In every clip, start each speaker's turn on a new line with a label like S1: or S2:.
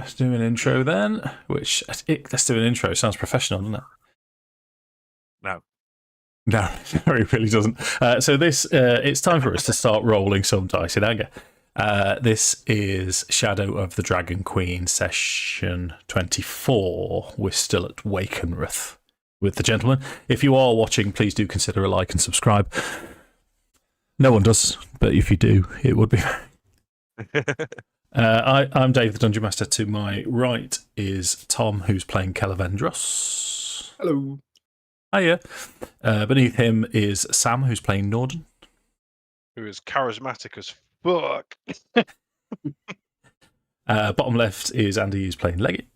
S1: let's do an intro then. Let's do an intro. Sounds professional, doesn't it? No, it really doesn't. So it's time for us to start rolling some dice in anger. This is Shadow of the Dragon Queen session 24. We're still at Wakenreth with the gentleman. If you are watching, please do consider a like and subscribe. No one does, but if you do, it would be. I'm Dave, the Dungeon Master. To my right is Tom, who's playing Kelevendros.
S2: Hello.
S1: Hiya. Beneath him is Sam, who's playing Nordan.
S3: Who is charismatic as fuck.
S1: Bottom left is Andy, who's playing Leggit.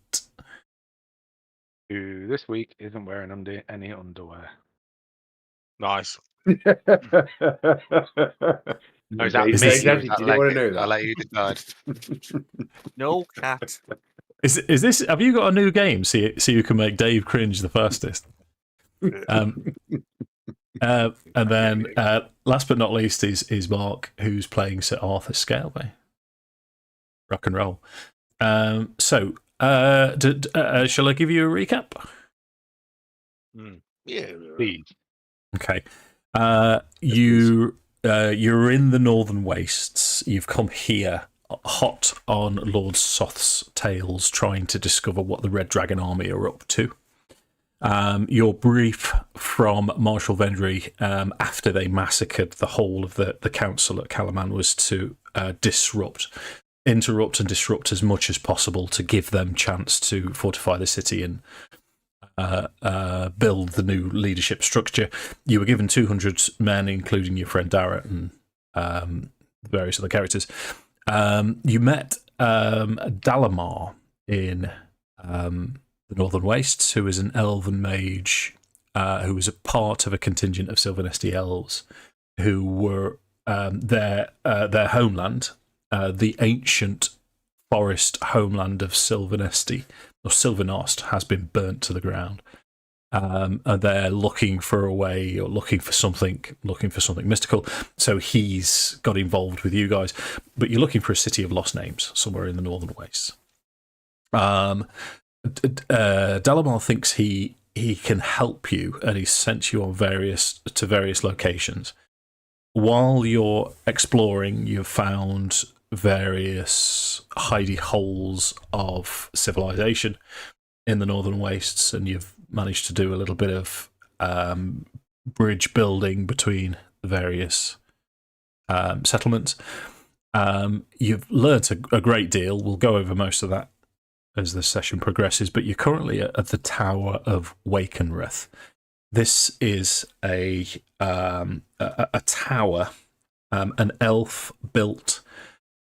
S2: Who this week isn't wearing any underwear.
S3: Nice.
S2: Is that
S1: Is
S2: me?
S1: this-
S2: You didn't want to know that.
S4: I'll let you decide. No cat.
S1: Is this? Have you got a new game so you can make Dave cringe the fastest? And then last but not least is Mark, who's playing Sir Arthas Scalebane. Rock and roll. Shall I give you a recap?
S4: Yeah.
S2: Please.
S1: Okay. You're in the Northern Wastes. You've come here hot on Lord Soth's tails, trying to discover what the Red Dragon Army are up to. Your brief from Marshal Vendry after they massacred the whole of the council at Calaman was to interrupt and disrupt as much as possible to give them chance to fortify the city and build the new leadership structure. You were given 200 men, including your friend Darrett and various other characters. You met Dalamar in the Northern Wastes, who is an elven mage who was a part of a contingent of Sylvanesti elves who were their homeland, the ancient forest homeland of Sylvanesti, or Sylvanost, has been burnt to the ground. And they're looking for a way, or looking for something mystical. So he's got involved with you guys. But you're looking for a city of lost names somewhere in the Northern Wastes. Dalamar thinks he can help you, and he's sent you on various locations. While you're exploring, you've found various hidey holes of civilization in the Northern Wastes, and you've managed to do a little bit of bridge building between the various settlements. You've learnt a great deal. We'll go over most of that as the session progresses, but you're currently at the Tower of Wakenreth. This is a tower, an elf-built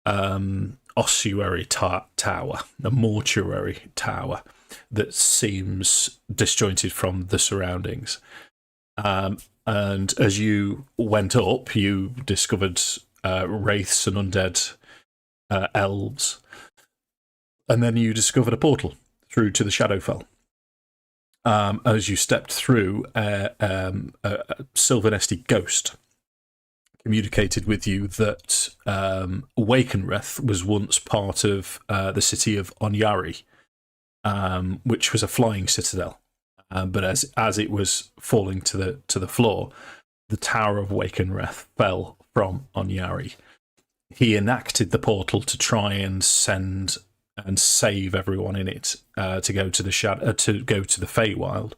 S1: ossuary tower, a mortuary tower that seems disjointed from the surroundings. And as you went up, you discovered wraiths and undead elves. And then you discovered a portal through to the Shadowfell. As you stepped through, a Sylvanesti ghost communicated with you that Wakenreth was once part of the city of Onyari, which was a flying citadel. But as it was falling to the floor, the Tower of Wakenreth fell from Onyari. He enacted the portal to try and send and save everyone in it to go to the Feywild.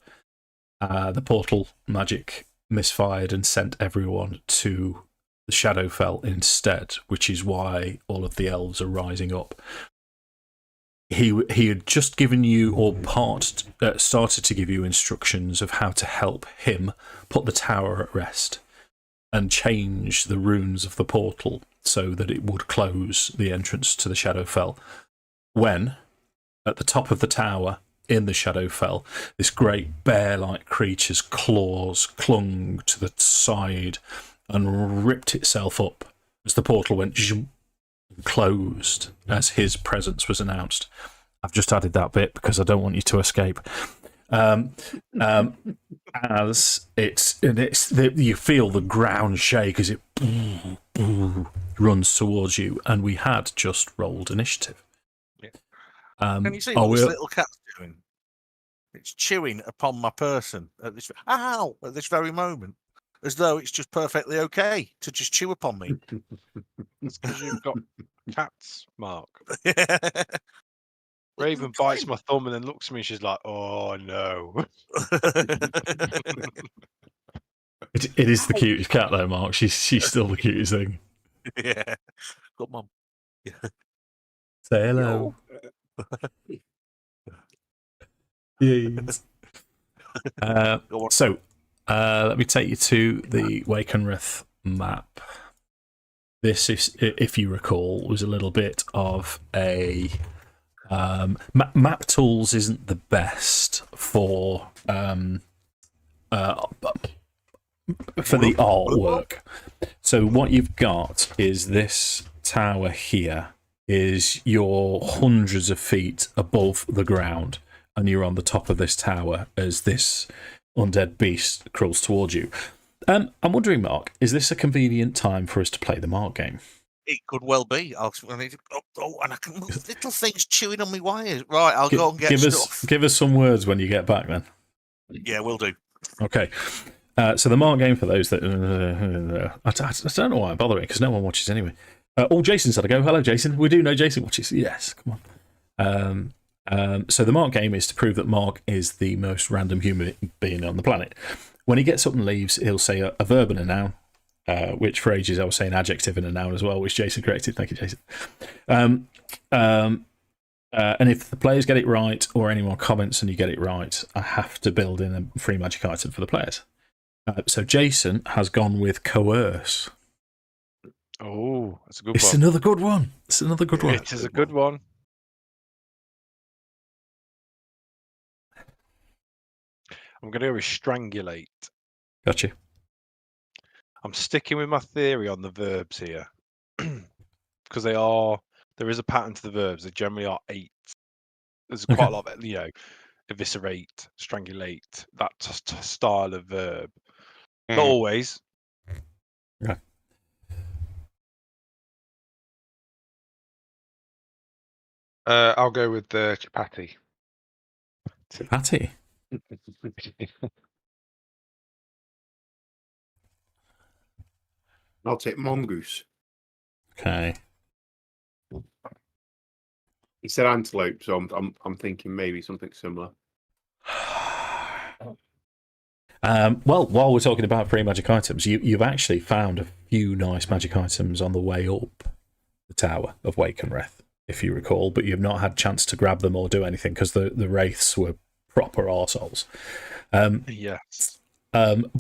S1: The portal magic misfired and sent everyone to the Shadowfell instead, which is why all of the elves are rising up. He had just given you, or started to give you instructions of how to help him put the tower at rest and change the runes of the portal so that it would close the entrance to the Shadowfell. When, at the top of the tower, in the Shadowfell, this great bear-like creature's claws clung to the side and ripped itself up as the portal went zoom, and closed as his presence was announced. I've just added that bit because I don't want you to escape. As you feel the ground shake as it runs towards you, and we had just rolled initiative.
S4: Can you see
S1: I
S4: what this
S1: will-
S4: little cat's doing? It's chewing upon my person at this very moment, as though it's just perfectly okay to just chew upon me.
S3: It's because you've got cats, Mark.
S4: It
S3: Raven
S4: looks
S3: bites
S4: like-
S3: my thumb and then looks at me and she's like, oh no.
S1: It is the cutest cat though, Mark. She's still the cutest thing.
S4: Yeah. Come on.
S1: Say hello. Yes.
S4: Go on.
S1: So, let me take you to the Wakenreth map. This, if you recall, was a little bit of a map tools isn't the best for the artwork. So what you've got is this tower here is you're hundreds of feet above the ground, and you're on the top of this tower as this undead beast crawls towards you. I'm wondering, Mark, is this a convenient time for us to play the Mark game?
S4: It could well be. And I can little things chewing on my wires. Right, I'll go and get stuff.
S1: Give us some words when you get back, then.
S4: Yeah, we'll do.
S1: Okay. So the Mark game, for those that I don't know why I'm bothering, because no one watches anyway. Jason's had a go. Hello, Jason. We do know Jason watches. Yes, come on. So the Mark game is to prove that Mark is the most random human being on the planet. When he gets up and leaves, he'll say a verb and a noun, which for ages I was saying adjective and a noun as well, which Jason corrected. Thank you, Jason. And if the players get it right, or anyone comments and you get it right, I have to build in a free magic item for the players. So Jason has gone with coerce.
S3: Oh, that's a good
S1: It's
S3: one.
S1: another good one. It's another good one.
S3: It is a good one. I'm going to go with strangulate.
S1: Gotcha.
S3: I'm sticking with my theory on the verbs here. Because there is a pattern to the verbs. They generally are 8. There's quite a lot of, eviscerate, strangulate, that style of verb. Not always.
S1: Okay.
S2: I'll go with the chapati.
S1: Patty.
S5: I'll take mongoose.
S1: Okay.
S5: He said antelope, so I'm thinking maybe something similar.
S1: Well, while we're talking about free magic items, you've actually found a few nice magic items on the way up the tower of Wakenreth, if you recall, but you've not had a chance to grab them or do anything because the wraiths were proper arseholes.
S3: Yes.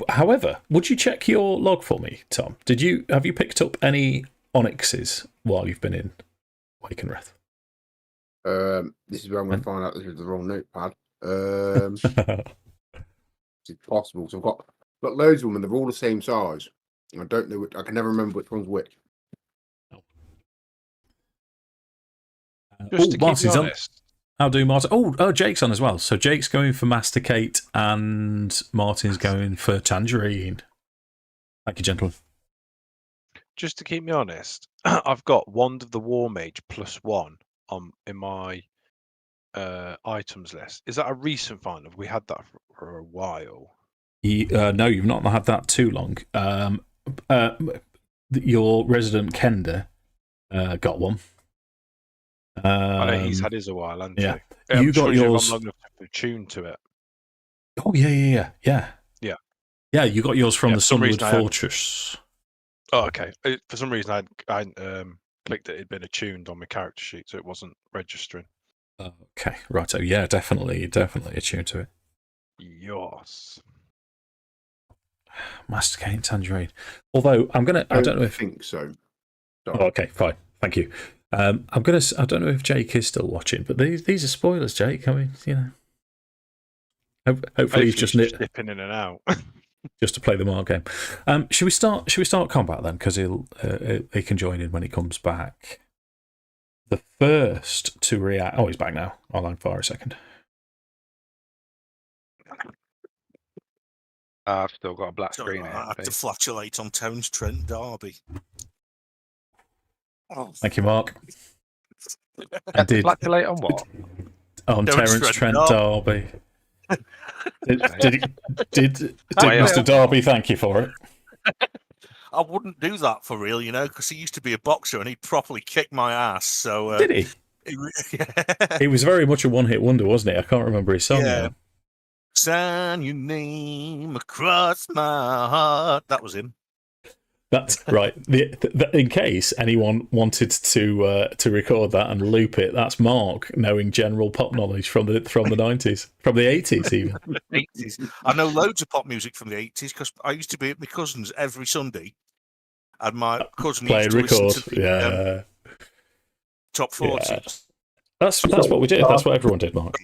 S1: However, would you check your log for me, Tom? Have you picked up any onyxes while you've been in Wakenreth?
S5: This is where I'm going to find out this is the wrong notepad. It's possible. So I've got loads of them, and they're all the same size. I don't know. I can never remember which one's which.
S3: Just to keep
S1: Martin's
S3: you
S1: on.
S3: honest.
S1: How do Martin? Oh, Jake's on as well. So Jake's going for masticate, and Martin's going for tangerine. Thank you, gentlemen.
S3: Just to keep me honest, I've got Wand of the War Mage +1 in my items list. Is that a recent find? Have we had that for a while?
S1: No, you've not had that too long. Your resident Kender got one.
S3: I know he's had his a while, hasn't
S1: yeah.
S3: he?
S1: You
S3: I'm
S1: got
S3: sure if
S1: yours.
S3: I'm long enough to tune to it.
S1: Oh yeah. Yeah, you got yours from
S3: Yeah,
S1: the
S3: for some
S1: Sunwood
S3: reason I had-
S1: Fortress.
S3: Oh, okay. For some reason, I clicked that it'd been attuned on my character sheet, so it wasn't registering.
S1: Okay, right. So yeah, definitely attuned to it.
S3: Yes.
S1: Masticate tangerine. Although I don't know if.
S5: think so.
S1: Oh, okay, fine. Thank you. I don't know if Jake is still watching, but these are spoilers, Jake. I mean, hopefully he's just
S3: dipping in and out.
S1: just to play the Mark game. Should we start combat then? Because he can join in when he comes back. The first to react. Oh, he's back now. I'll hang fire a second.
S2: I've still got a black
S4: So
S2: screen
S4: I
S2: here.
S4: have to flatulate on Tones Trent Derby. Oh,
S1: Thank you, Mark. I did
S2: Flacculate on what?
S1: on Terence Trent Darby. Did Mr. Darby thank you for it?
S4: I wouldn't do that for real, because he used to be a boxer and he properly kicked my ass. So
S1: Did he? He was very much a one-hit wonder, wasn't he? I can't remember his song now.
S4: Sign your name across my heart. That was him.
S1: That's right. In case anyone wanted to record that and loop it, that's Mark knowing general pop knowledge from the 90s, from the 80s even.
S4: 80s. I know loads of pop music from the 80s because I used to be at my cousin's every Sunday, and my cousin
S1: Play
S4: used
S1: and
S4: to
S1: record.
S4: listen to the top 40.
S1: Yeah. That's what we did. That's what everyone did, Mark.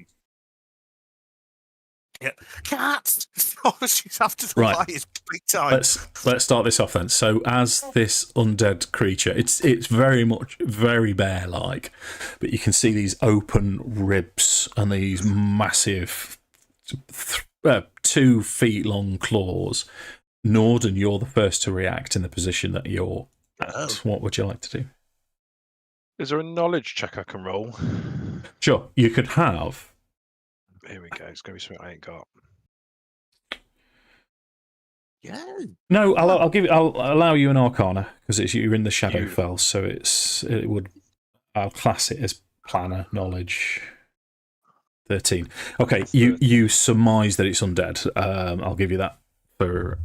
S4: Yeah, cats. She's after the
S1: Right.
S4: light. Big time.
S1: Let's start this off then. So, as this undead creature, it's very much very bear-like, but you can see these open ribs and these massive 2 feet long claws. Nordan, you're the first to react in the position that you're at. What would you like to do?
S3: Is there a knowledge check I can roll?
S1: Sure, you could have.
S3: Here we go. It's going to be something I ain't got.
S4: Yeah.
S1: No, I'll allow you an Arcana because you're in the Shadowfell, so I'll class it as planner knowledge. 13. Okay, you surmise that it's undead. I'll give you that for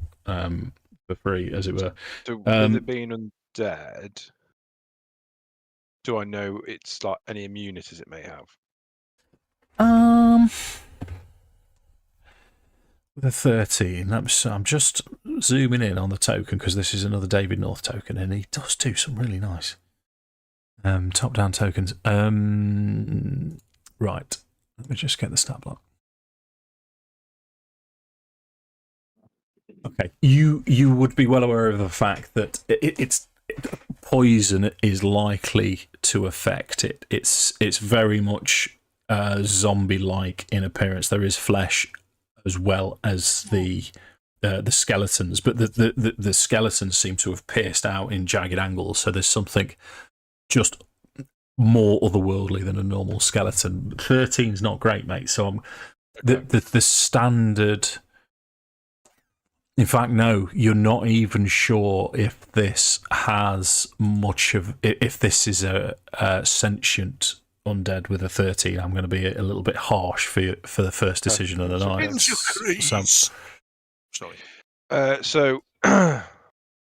S1: free, as it were.
S3: So with it being undead, do I know it's like any immunities it may have?
S1: The 13. I'm just zooming in on the token because this is another David North token, and he does do some really nice top-down tokens. Right, let me just get the stat block. Okay, you would be well aware of the fact that it's poison is likely to affect it. It's very much zombie-like in appearance. There is flesh as well as the skeletons, but the skeletons seem to have pierced out in jagged angles. So there's something just more otherworldly than a normal skeleton. 13's not great, mate. So the standard. In fact, no, you're not even sure if this has much of. If this is a sentient undead with a 13, I'm going to be a little bit harsh for the first decision of the night.
S4: Sorry.
S3: So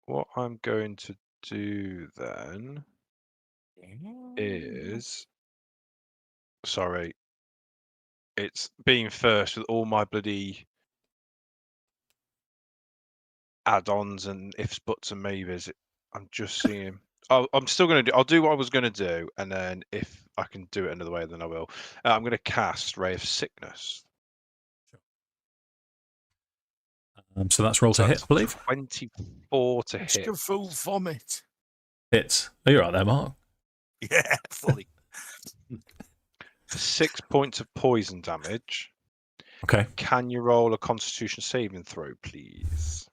S3: what I'm going to do then is, sorry, it's being first with all my bloody add-ons and ifs, buts, and maybes. I'm just seeing. I'm still going to do. I'll do what I was going to do, and then if I can do it another way, then I will. I'm going to cast Ray of Sickness.
S1: So that's roll to hit, I believe.
S3: 24 to hit.
S4: It's full vomit.
S1: Hits. Are you right there, Mark?
S4: Yeah, fully.
S3: 6 points of poison damage.
S1: Okay.
S3: Can you roll a Constitution saving throw, please?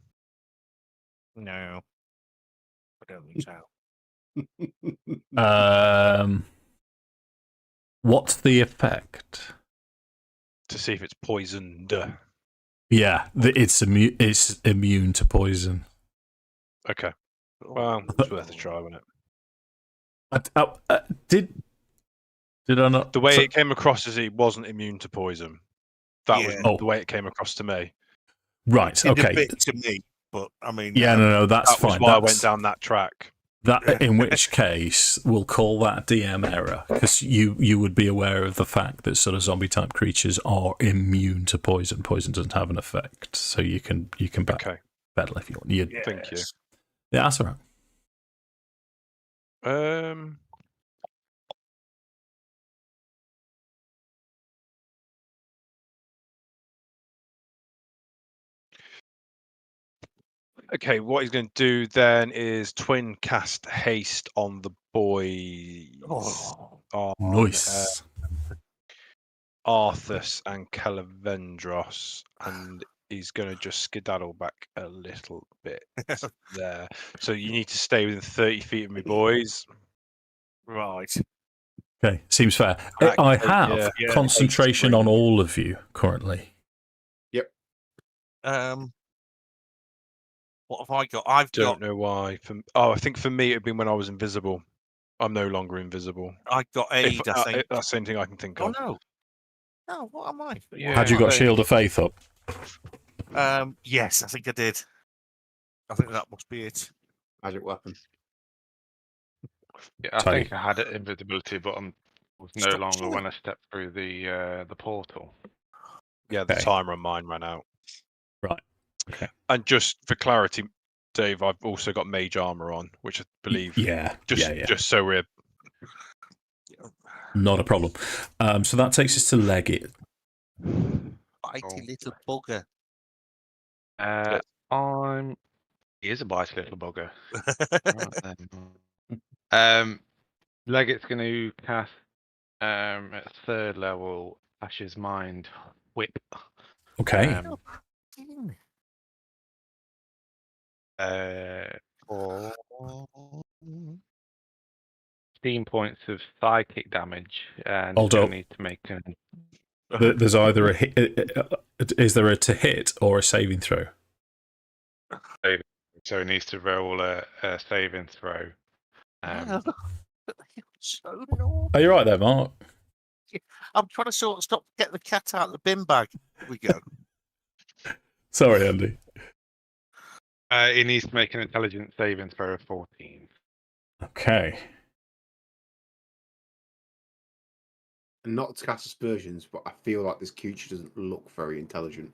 S4: No. I don't think so.
S1: What's the effect?
S3: To see if it's poisoned.
S1: Yeah, it's immune to poison.
S3: Okay. Well, it's worth a try, wasn't
S1: it? Did I not?
S3: The way it came across is he wasn't immune to poison. That was the way it came across to me.
S1: Right.
S4: It
S1: okay.
S4: did a bit to me, but I mean.
S1: Yeah. No. That's fine.
S3: That's why I went down that track.
S1: That, in which case, we'll call that DM error, because you would be aware of the fact that sort of zombie type creatures are immune to poison. Poison doesn't have an effect, so you can battle if you want.
S3: Thank you.
S1: Yeah, that's all
S3: right. Okay, what he's going to do then is twin cast haste on the boys.
S1: Nice.
S3: Arthas and Kelevendros, and he's going to just skedaddle back a little bit there. So you need to stay within 30 feet of me, boys.
S4: Right.
S1: Okay, seems fair.
S3: Right,
S1: I
S3: so,
S1: have
S3: yeah,
S1: concentration on all of you currently.
S4: What have I got? I've
S3: Don't
S4: got
S3: know why. I think for me it'd been when I was invisible. I'm no longer invisible.
S4: aid, I think.
S3: That's the only thing I can think
S4: Oh
S3: of.
S4: no. No, what am I?
S2: Yeah,
S1: Had you got
S2: same.
S1: Shield of Faith up?
S4: Yes, I think I did. I think that must be it.
S5: Magic weapon.
S2: Yeah, I
S1: Tight.
S2: think I had invisibility, but I was no
S4: Stop
S2: longer
S4: chilling.
S2: when I stepped through the portal.
S3: Yeah, the
S1: Okay.
S3: timer on mine ran out.
S1: Right. Okay.
S3: And just for clarity, Dave, I've also got mage armor on, which I believe
S1: Yeah.
S3: just so we're
S1: Not a problem. So that takes us to Leggit.
S4: Bitey little bugger.
S2: He is a biased little bugger. Right then. Leggett's going to cast at 3rd level Ash's Mind Whip.
S1: Okay.
S2: For 15 points of psychic damage, and
S1: Hold
S2: you'll
S1: up.
S2: need to make an.
S1: There's either a hit. Is there a to hit or a saving throw?
S2: So he needs to roll a saving throw.
S4: So no.
S1: Are you right there, Mark?
S4: I'm trying to stop get the cat out of the bin bag. Here we go.
S1: Sorry, Andy.
S2: He needs to make an intelligence saving throw of 14.
S1: Okay.
S5: And not to cast aspersions, but I feel like this creature doesn't look very intelligent.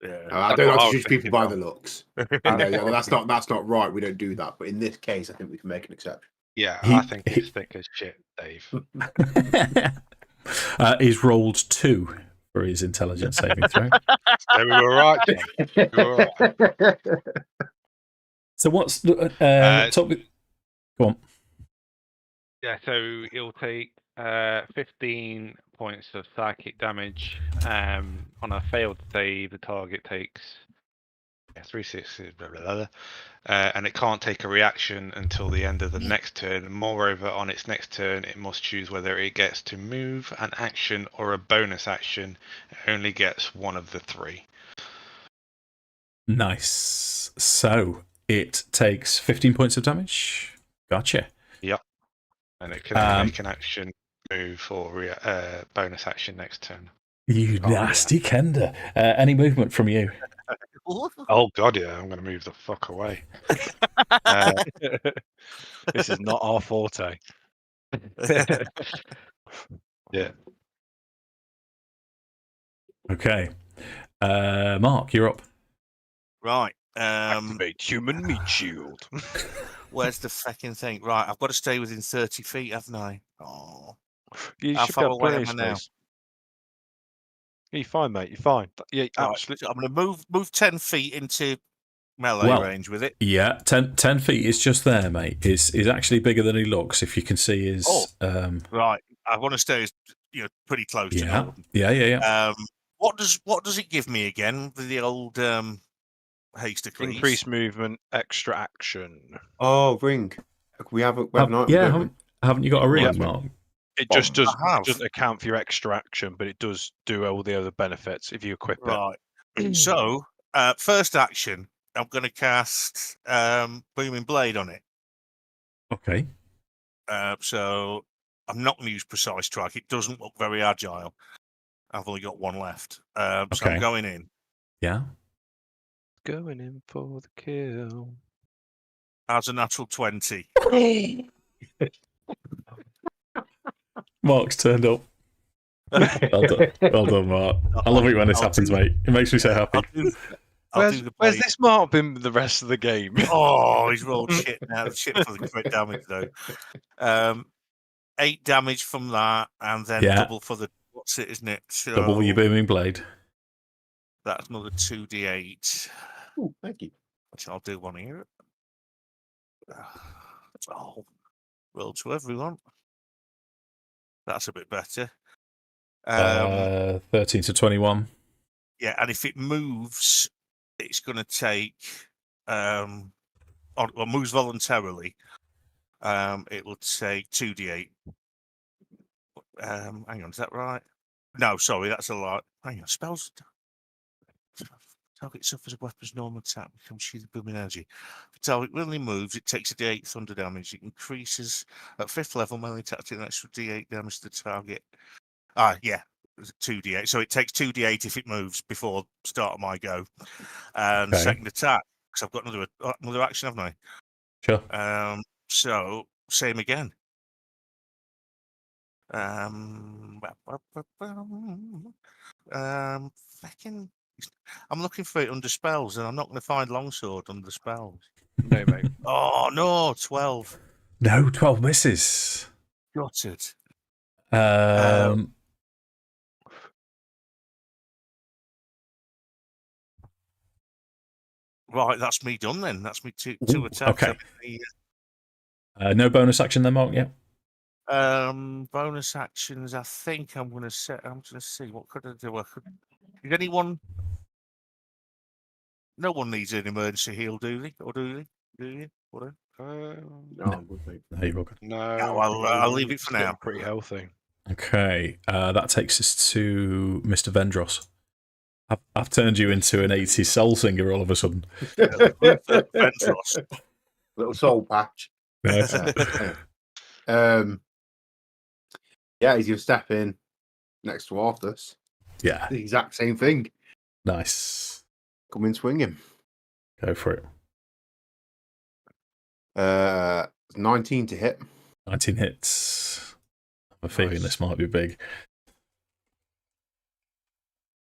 S4: Yeah.
S5: I don't
S2: what
S5: like
S2: I
S5: to
S2: was
S5: judge people
S2: thinking
S5: by
S2: of.
S5: the looks. And that's not right. We don't do that. But in this case, I think we can make an exception.
S2: Yeah, I think he's thick as shit, Dave.
S1: He's rolled 2 for his intelligence saving throw.
S2: So we were right, John. We were right.
S1: So what's the top? Go on.
S2: Yeah, so he'll take 15 points of psychic damage. On a failed save, the target takes 3/6, blah, blah, blah, and it can't take a reaction until the end of the next turn. Moreover, on its next turn, it must choose whether it gets to move, an action, or a bonus action. It only gets one of the 3.
S1: Nice. So it takes 15 points of damage. Gotcha.
S2: Yep. And it can only make an action, move, or bonus action next turn.
S1: You nasty Kender. Any movement from you?
S2: Oh god, yeah! I'm going to move the fuck away.
S3: this is not our forte.
S2: Yeah.
S1: Okay. Mark, you're up.
S4: Right.
S3: Activate human meat shield.
S4: Where's the fucking thing? Right, I've got to stay within 30 feet, haven't I? Oh.
S3: You
S4: How
S3: should
S4: far
S3: be
S4: away
S3: away
S4: am I now?
S3: You're fine, mate. You're fine. Yeah,
S4: Right,
S3: absolutely.
S4: I'm going to move 10 feet into melee range with it.
S1: Yeah, 10 feet is just there, mate. He's actually bigger than he looks, if you can see his...
S4: Right, I want to stay pretty close to Nordan.
S1: Yeah.
S4: What does it give me again with the old haste decrease?
S3: Increased movement, extra action.
S5: Oh, ring. We have an item.
S1: Yeah, haven't you got a ring,
S3: Yeah.
S1: Mark?
S3: It just doesn't account for your extra action, but it does do all the other benefits if you equip it.
S4: Right. So, first action, I'm going to cast Booming Blade on it.
S1: Okay.
S4: So, I'm not going to use Precise Strike. It doesn't look very agile. I've only got one left. So I'm going in.
S1: Yeah.
S3: Going in for the kill.
S4: As a natural 20.
S1: Mark's turned up. Well done, Mark. I love it when this happens, mate. It makes me so happy.
S3: Where's this Mark been the rest of the game?
S4: Oh, he's rolled shit now. Shit for the crit damage, though. 8 damage from that, and then double for the... What's it, isn't it? So
S1: double your Booming Blade.
S4: that's another 2d8.
S5: Ooh, thank you.
S4: Which I'll do one here. Oh, roll to everyone. That's a bit better.
S1: 13 to 21.
S4: Yeah, and if it moves, it's going to take... moves voluntarily. It will take 2d8. Hang on, is that right? No, sorry, that's a lot. Hang on, spells. Target suffers a weapon's normal attack, becomes sheathed with booming energy. If the target willingly moves, it takes a d8 thunder damage. It increases at 5th level, melee attack to an extra d8 damage to the target. Yeah, 2d8. So it takes 2d8 if it moves before start of my go. And
S1: Okay.
S4: second attack, because I've got another action, haven't I?
S1: Sure.
S4: So same again. Fucking, I'm looking for it under spells, and I'm not going to find longsword under spells.
S2: No, mate.
S4: Oh no, 12.
S1: No, 12 misses.
S4: Gutted. Right, that's me done then. That's me two
S1: Ooh,
S4: attacks.
S1: okay. No bonus action then, Mark. Yeah.
S4: Bonus actions. I think I'm going to set. I'm going to see what could I do. Is anyone? No one needs an emergency heal, do they? Or do they? Do you? What?
S5: No,
S1: No.
S5: I'm good, mate.
S1: No, you're all good.
S2: No,
S4: No, I'll leave it for
S2: getting
S4: now.
S2: Pretty healthy.
S1: Okay, that takes us to Mr. Vendros. I've turned you into an 80s soul singer all of a sudden.
S4: Ventros.
S5: Little soul patch.
S1: Nice.
S5: Yeah, he's gonna step in next to Arthas.
S1: Yeah,
S5: The exact same thing.
S1: nice.
S5: Come in swinging.
S1: Go for it.
S5: 19 to hit.
S1: 19 hits. I'm feeling
S3: Nice.
S1: this might be big.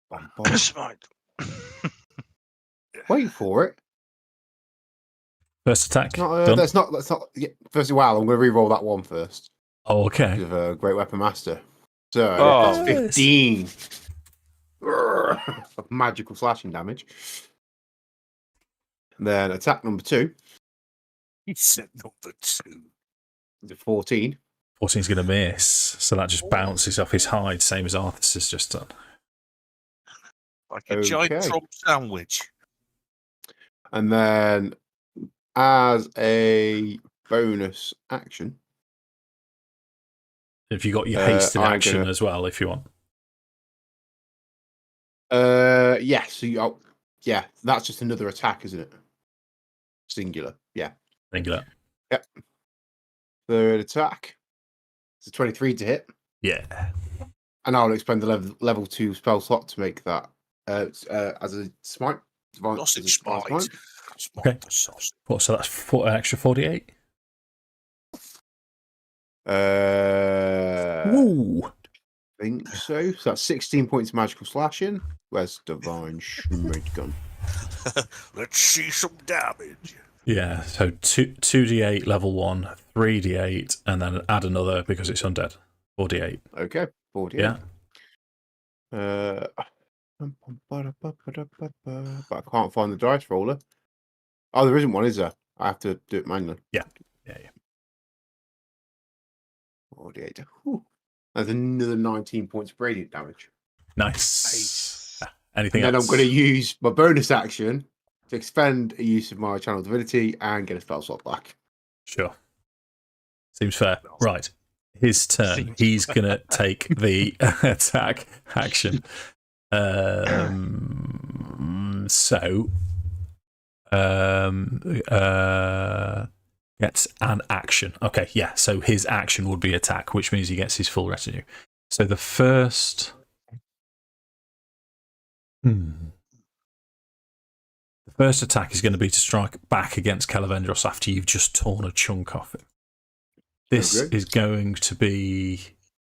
S5: Bum, bum.
S3: Smite.
S5: Wait for it.
S1: First attack.
S5: It's not,
S1: done.
S5: that's not. Yeah, first of all, I'm going to re-roll that one first.
S1: Oh, okay.
S5: With a Great Weapon Master. So
S2: Oh.
S5: that's 15 of magical slashing damage. And then attack number 2
S4: He said number 2.
S5: is a 14.
S1: 14's going to miss, so that just bounces off his hide, same as Arthas has just done.
S4: Like a giant
S5: Okay.
S4: Trump sandwich.
S5: And then as a bonus action,
S1: Have you got your hasted
S5: I'm
S1: action
S5: gonna-
S1: as well, if you want?
S5: yes, so yeah, that's just another attack, isn't it? Singular, yeah.
S1: Singular.
S5: Yep. Third attack. It's a 23 to hit,
S1: Yeah.
S5: and I'll expend the level 2 spell slot to make that as a smite.
S4: Sausage smite.
S1: Okay.
S4: The sausage.
S1: What, so that's an extra 48? Ooh.
S5: I think so. So that's 16 points of magical slashing. Where's Divine Smite gun?
S4: Let's see some damage.
S1: Yeah, so 2d8 level 1, 3d8, and then add another because it's undead. 4d8.
S5: Okay, 48.
S1: Yeah.
S5: But I can't find the dice roller. Oh, there isn't one, is there? I have to do it manually.
S1: Yeah.
S5: 48. Whew. That's another 19 points of radiant damage.
S1: Nice. Anything
S5: And then
S1: else?
S5: I'm going to use my bonus action to expend a use of my channel divinity and get a spell slot back.
S1: Sure. Seems fair. Right. His turn.
S3: Seems
S1: He's going to take the attack action. Gets an action. Okay, yeah. So his action would be attack, which means he gets his full retinue. So the first. The first attack is going to be to strike back against Kelevendros after you've just torn a chunk off him. This
S5: Okay.
S1: is going to be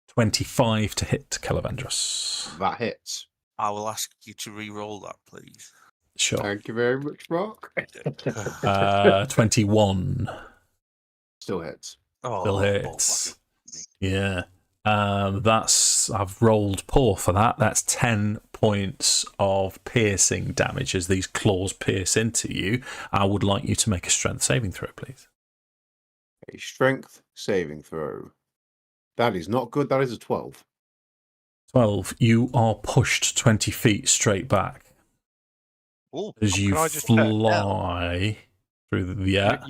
S1: 25 to hit Kelevendros.
S5: That hits.
S4: I will ask you to re-roll that, please.
S1: Sure.
S5: Thank you very much, Mark.
S1: 21
S5: Still hits.
S4: Oh,
S1: still hits. Yeah. I've rolled poor for that. That's 10 points of piercing damage as these claws pierce into you. I would like you to make a strength saving throw, please.
S5: A strength saving throw. That is not good. That is a 12.
S1: 12. You are pushed 20 feet straight back
S4: Oh,
S1: as you
S3: Can I just check?
S1: fly through the air.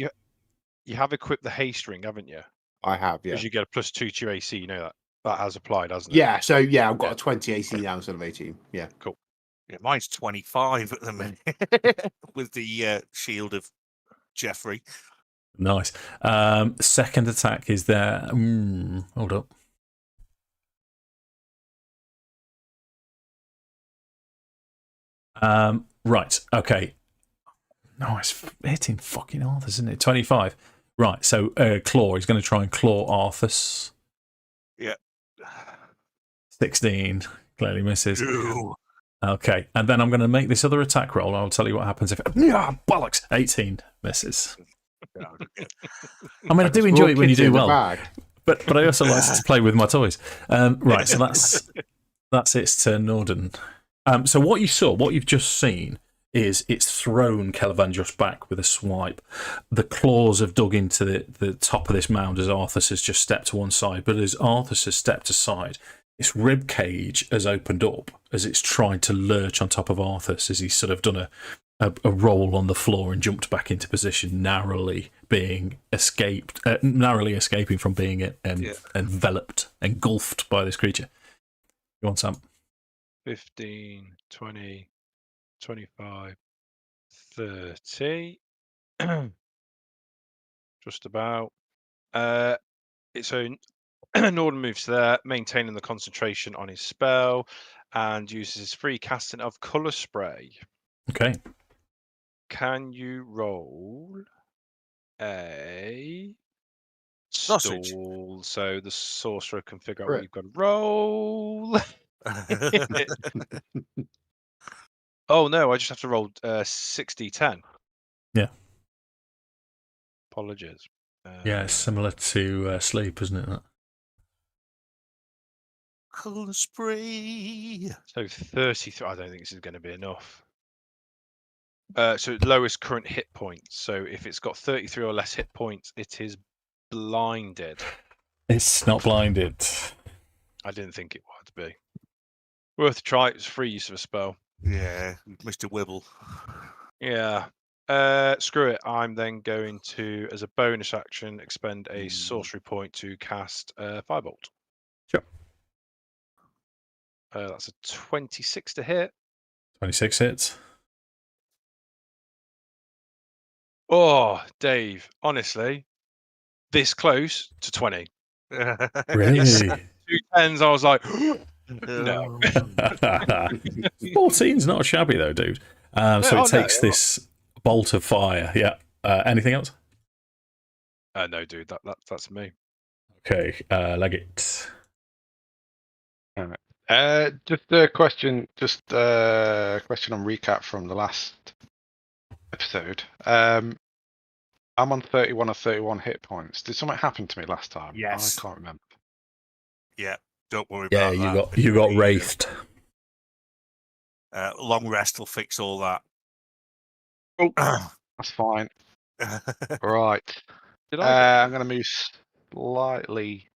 S3: You have equipped the haste ring, haven't you?
S5: I have, yeah.
S3: Because you get a +2 to your AC, you know that. That has applied, hasn't it?
S5: Yeah, so yeah, I've got a 20 AC now instead of 18. Yeah.
S4: Yeah, mine's 25 at the minute with the shield of Jeffrey.
S1: Nice. Second attack is there. Hold up. Right. Okay. No, it's hitting fucking Arthas, isn't it? 25. Right. So claw. He's going to try and claw Arthas.
S4: Yeah.
S1: 16 clearly misses.
S4: Ew.
S1: Okay, and then I'm going to make this other attack roll. I'll tell you what happens if. Yeah, bollocks! 18 misses. I mean, I do enjoy it when you do well, but I also like to play with my toys. Right, so that's its turn, Nordan. So what you've just seen is it's thrown Kelevendros back with a swipe. The claws have dug into the top of this mound as Arthas has just stepped to one side, but as Arthas has stepped aside, its rib cage has opened up as it's tried to lurch on top of Arthas as he's sort of done a roll on the floor and jumped back into position, narrowly escaping from being enveloped, engulfed by this creature. Go on, Sam.
S3: 15, 20, 25, 30. Just about. So Nordan moves there, maintaining the concentration on his spell, and uses his free casting of Colour Spray.
S1: Okay.
S3: Can you roll a
S4: Sausage.
S3: stall? So the sorcerer can figure out what you've got to roll. Oh no, I just have to roll 60-10.
S1: Yeah.
S3: Apologies.
S1: Yeah, it's similar to sleep, isn't it? That?
S4: Colour spray.
S3: So 33. I don't think this is going to be enough. So lowest current hit points. So if it's got 33 or less hit points, it is blinded.
S1: It's not blinded.
S3: I didn't think it would be. Worth a try. It's free use of a spell.
S4: Yeah, Mr. Wibble.
S3: Yeah. Screw it. I'm then going to, as a bonus action, expend a sorcery point to cast Firebolt.
S1: Sure.
S3: That's a 26 to hit.
S1: 26 hits.
S3: Oh, Dave, honestly, this close to 20.
S1: Really?
S3: Yes. 2 10s, I was like, no.
S1: 14's not shabby though, dude. So it takes this bolt of fire. Yeah. Anything else?
S3: No, dude, that's me.
S1: Okay. Leggit.
S2: Just a question. Just a question on recap from the last episode. I'm on 31 or 31 hit points. Did something happen to me last time?
S4: Yes.
S2: I can't remember.
S4: Yeah, don't worry
S1: Yeah,
S4: about that.
S1: you got wraithed.
S4: Long rest will fix all that.
S2: Oh, that's fine. Right. I'm going to move slightly.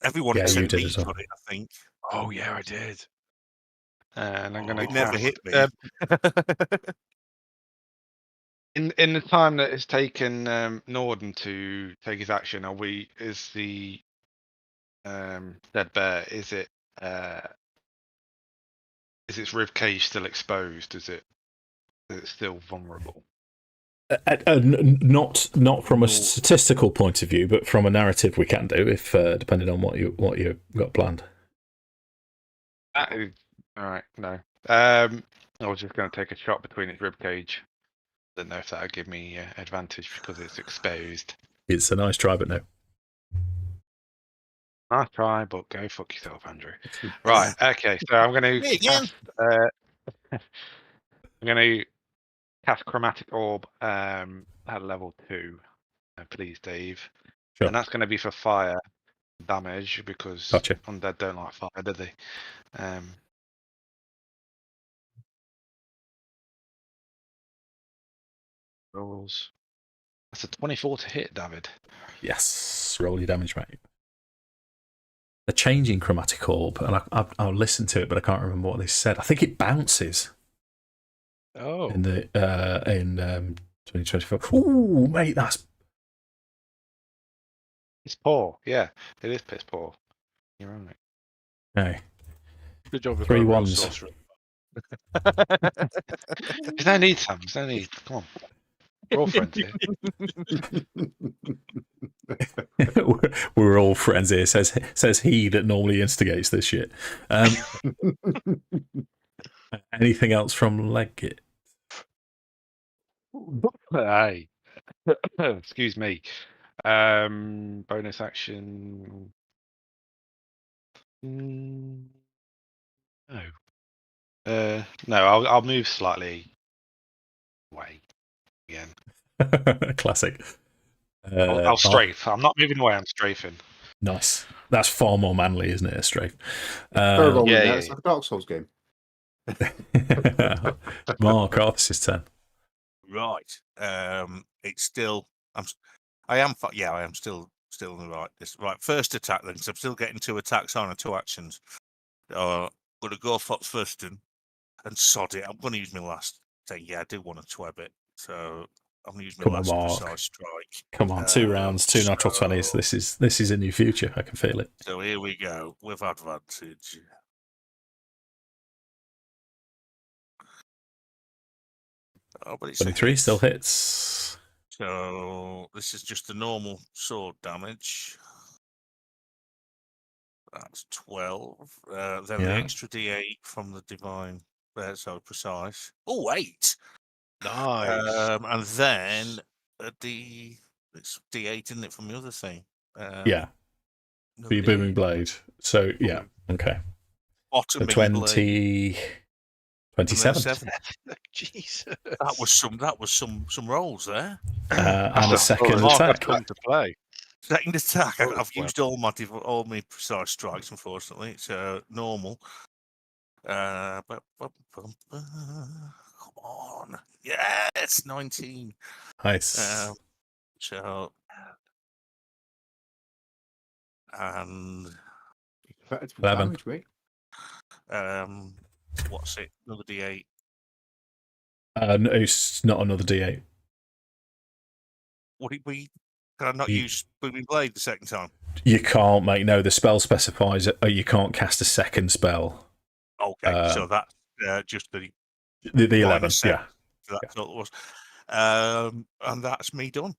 S4: Everyone
S1: Yeah, you
S4: except
S1: did
S4: me
S1: as well.
S4: got it, I think.
S3: Oh, yeah, I did.
S2: And I'm going to
S4: It never hit me.
S2: In the time that it's taken Nordan to take his action, is the dead bear, is its rib cage still exposed? Is it still vulnerable?
S1: Not from a statistical point of view, but from a narrative we can do, if depending on what you got planned.
S2: All right, no. I was just going to take a shot between its rib cage. Don't know if that would give me advantage because it's exposed.
S1: It's a nice try, but no.
S2: Nice try, but go fuck yourself, Andrew. Right, okay, so I'm going to
S4: Me again.
S2: I'm going to cast Chromatic Orb at level 2, please, Dave.
S1: Sure.
S2: And that's going to be for fire damage because
S1: Gotcha.
S2: undead don't like fire, do they? Rolls. That's a 24 to hit, David.
S1: Yes, roll your damage, mate. A changing Chromatic Orb, and I'll listen to it, but I can't remember what they said. I think it bounces.
S3: Oh.
S1: In 2024. Ooh, mate, that's
S2: It's poor. Yeah, it is piss poor. You're right.
S1: Okay.
S3: Good job with
S1: 3
S3: real
S1: ones.
S3: sorcerer.
S2: There's no need, Sam. There's no need. Come on. We're all friends here.
S1: We're all friends here, says he that normally instigates this shit. Anything else from Leggit?
S2: Hey. Excuse me. Bonus action. No. No, I'll move slightly away again.
S1: Classic.
S2: I'll strafe. I'm not moving away. I'm strafing.
S1: Nice. That's far more manly, isn't it? A strafe.
S5: Third
S2: yeah,
S5: it's like a Dark Souls game.
S1: Mark, Arthas' turn.
S4: Right. It's still. I am still in the right. Right. First attack then, because I'm still getting 2 attacks on and 2 actions. I'm gonna go for first and sod it. I'm gonna use my last thing. Yeah, I do want to twab it, so I'm gonna use my
S1: Come on,
S4: last
S1: Mark.
S4: precise strike.
S1: Come on, 2 rounds, 2 natural 20s. This is a new future. I can feel it.
S4: So here we go with advantage. Oh, but it's a
S1: 23
S4: hit.
S1: still hits.
S4: So this is just the normal sword damage. That's 12. Then the
S1: Yeah.
S4: extra D8 from the divine. So precise. Oh, 8.
S3: Nice.
S4: And then it's D8, isn't it, from the other thing?
S1: Yeah.
S4: another
S1: For your
S4: D8.
S1: booming blade. So, yeah. Okay.
S4: Bottom
S1: So 20... 27.
S3: Jesus.
S4: That was some rolls there.
S1: And a second
S3: Mark had
S1: attack.
S3: come to play.
S4: Second attack.
S3: Oh,
S4: I've
S3: wow.
S4: used all my precise strikes, unfortunately. It's normal. Come on. Yes, 19.
S1: Nice.
S4: So and
S5: Better to
S1: 11.
S5: damage, mate.
S4: what's it? Another D8.
S1: No, it's not another D8.
S4: Would it be? Can I not
S1: You-
S4: use Booming Blade the second time?
S1: You can't, mate. No, the spell specifies you can't cast a second spell.
S4: Okay, so that's just the
S1: The 11,
S4: minus 7.
S1: yeah.
S4: So that's all it was. And that's me done.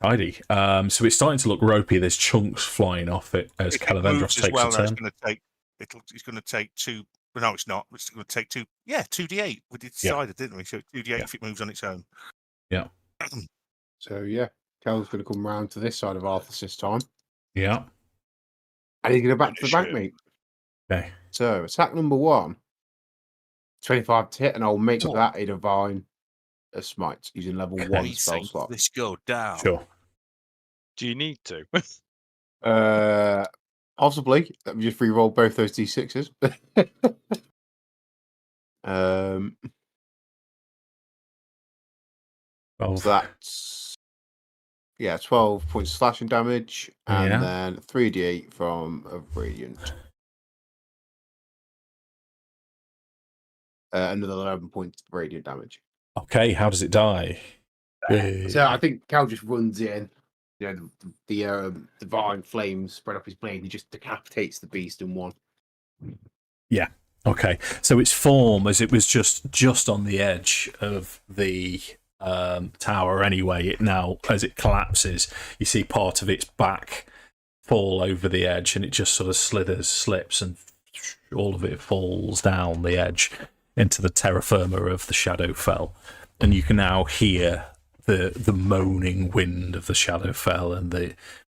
S1: Righty. So it's starting to look ropey. There's chunks flying off it as
S4: If it
S1: Kelevendros
S4: moves
S1: takes
S4: as well,
S1: a
S4: now it's
S1: turn.
S4: going to take. It's going to take 2. But no, it's not. It's going to take 2. Yeah, 2d8. We decided, didn't we? So 2d8 if it moves on its own.
S1: Yeah.
S5: So, yeah. Kel's going to come round to this side of Arthas this time.
S1: Yeah.
S5: And he's going to back to the bank,
S3: Shit.
S5: mate.
S1: Okay.
S5: So, attack number 1. 25 to hit, and I'll make
S4: Oh.
S5: that a divine smite using level
S1: Okay.
S5: 1
S4: We
S5: spell
S4: think
S5: slot.
S4: this go down.
S1: Sure.
S3: Do you need to?
S5: Possibly. Let me just re-roll both those d6s. So
S1: 12.
S5: that's 12 points of slashing damage, and
S1: Yeah.
S5: then 3d8 from a radiant. Another 11 points of radiant damage.
S1: Okay, how does it die?
S5: So I think Cal just runs in. The divine flames spread up his blade. He just decapitates the beast in one.
S1: Okay, so its form, as it was just on the edge of the tower anyway, it now, as it collapses, you see part of its back fall over the edge, and it just sort of slips, and all of it falls down the edge into the terra firma of the Shadowfell. And you can now hear the moaning wind of the Shadowfell and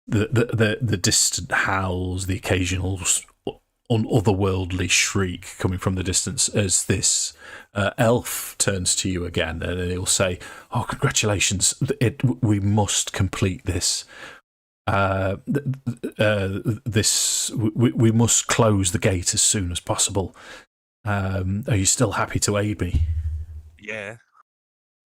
S1: the distant howls, the occasional otherworldly shriek coming from the distance as this elf turns to you again, and he'll say, "Oh, congratulations! We must complete this. We must close the gate as soon as possible. Are you still happy to aid me?"
S4: Yeah.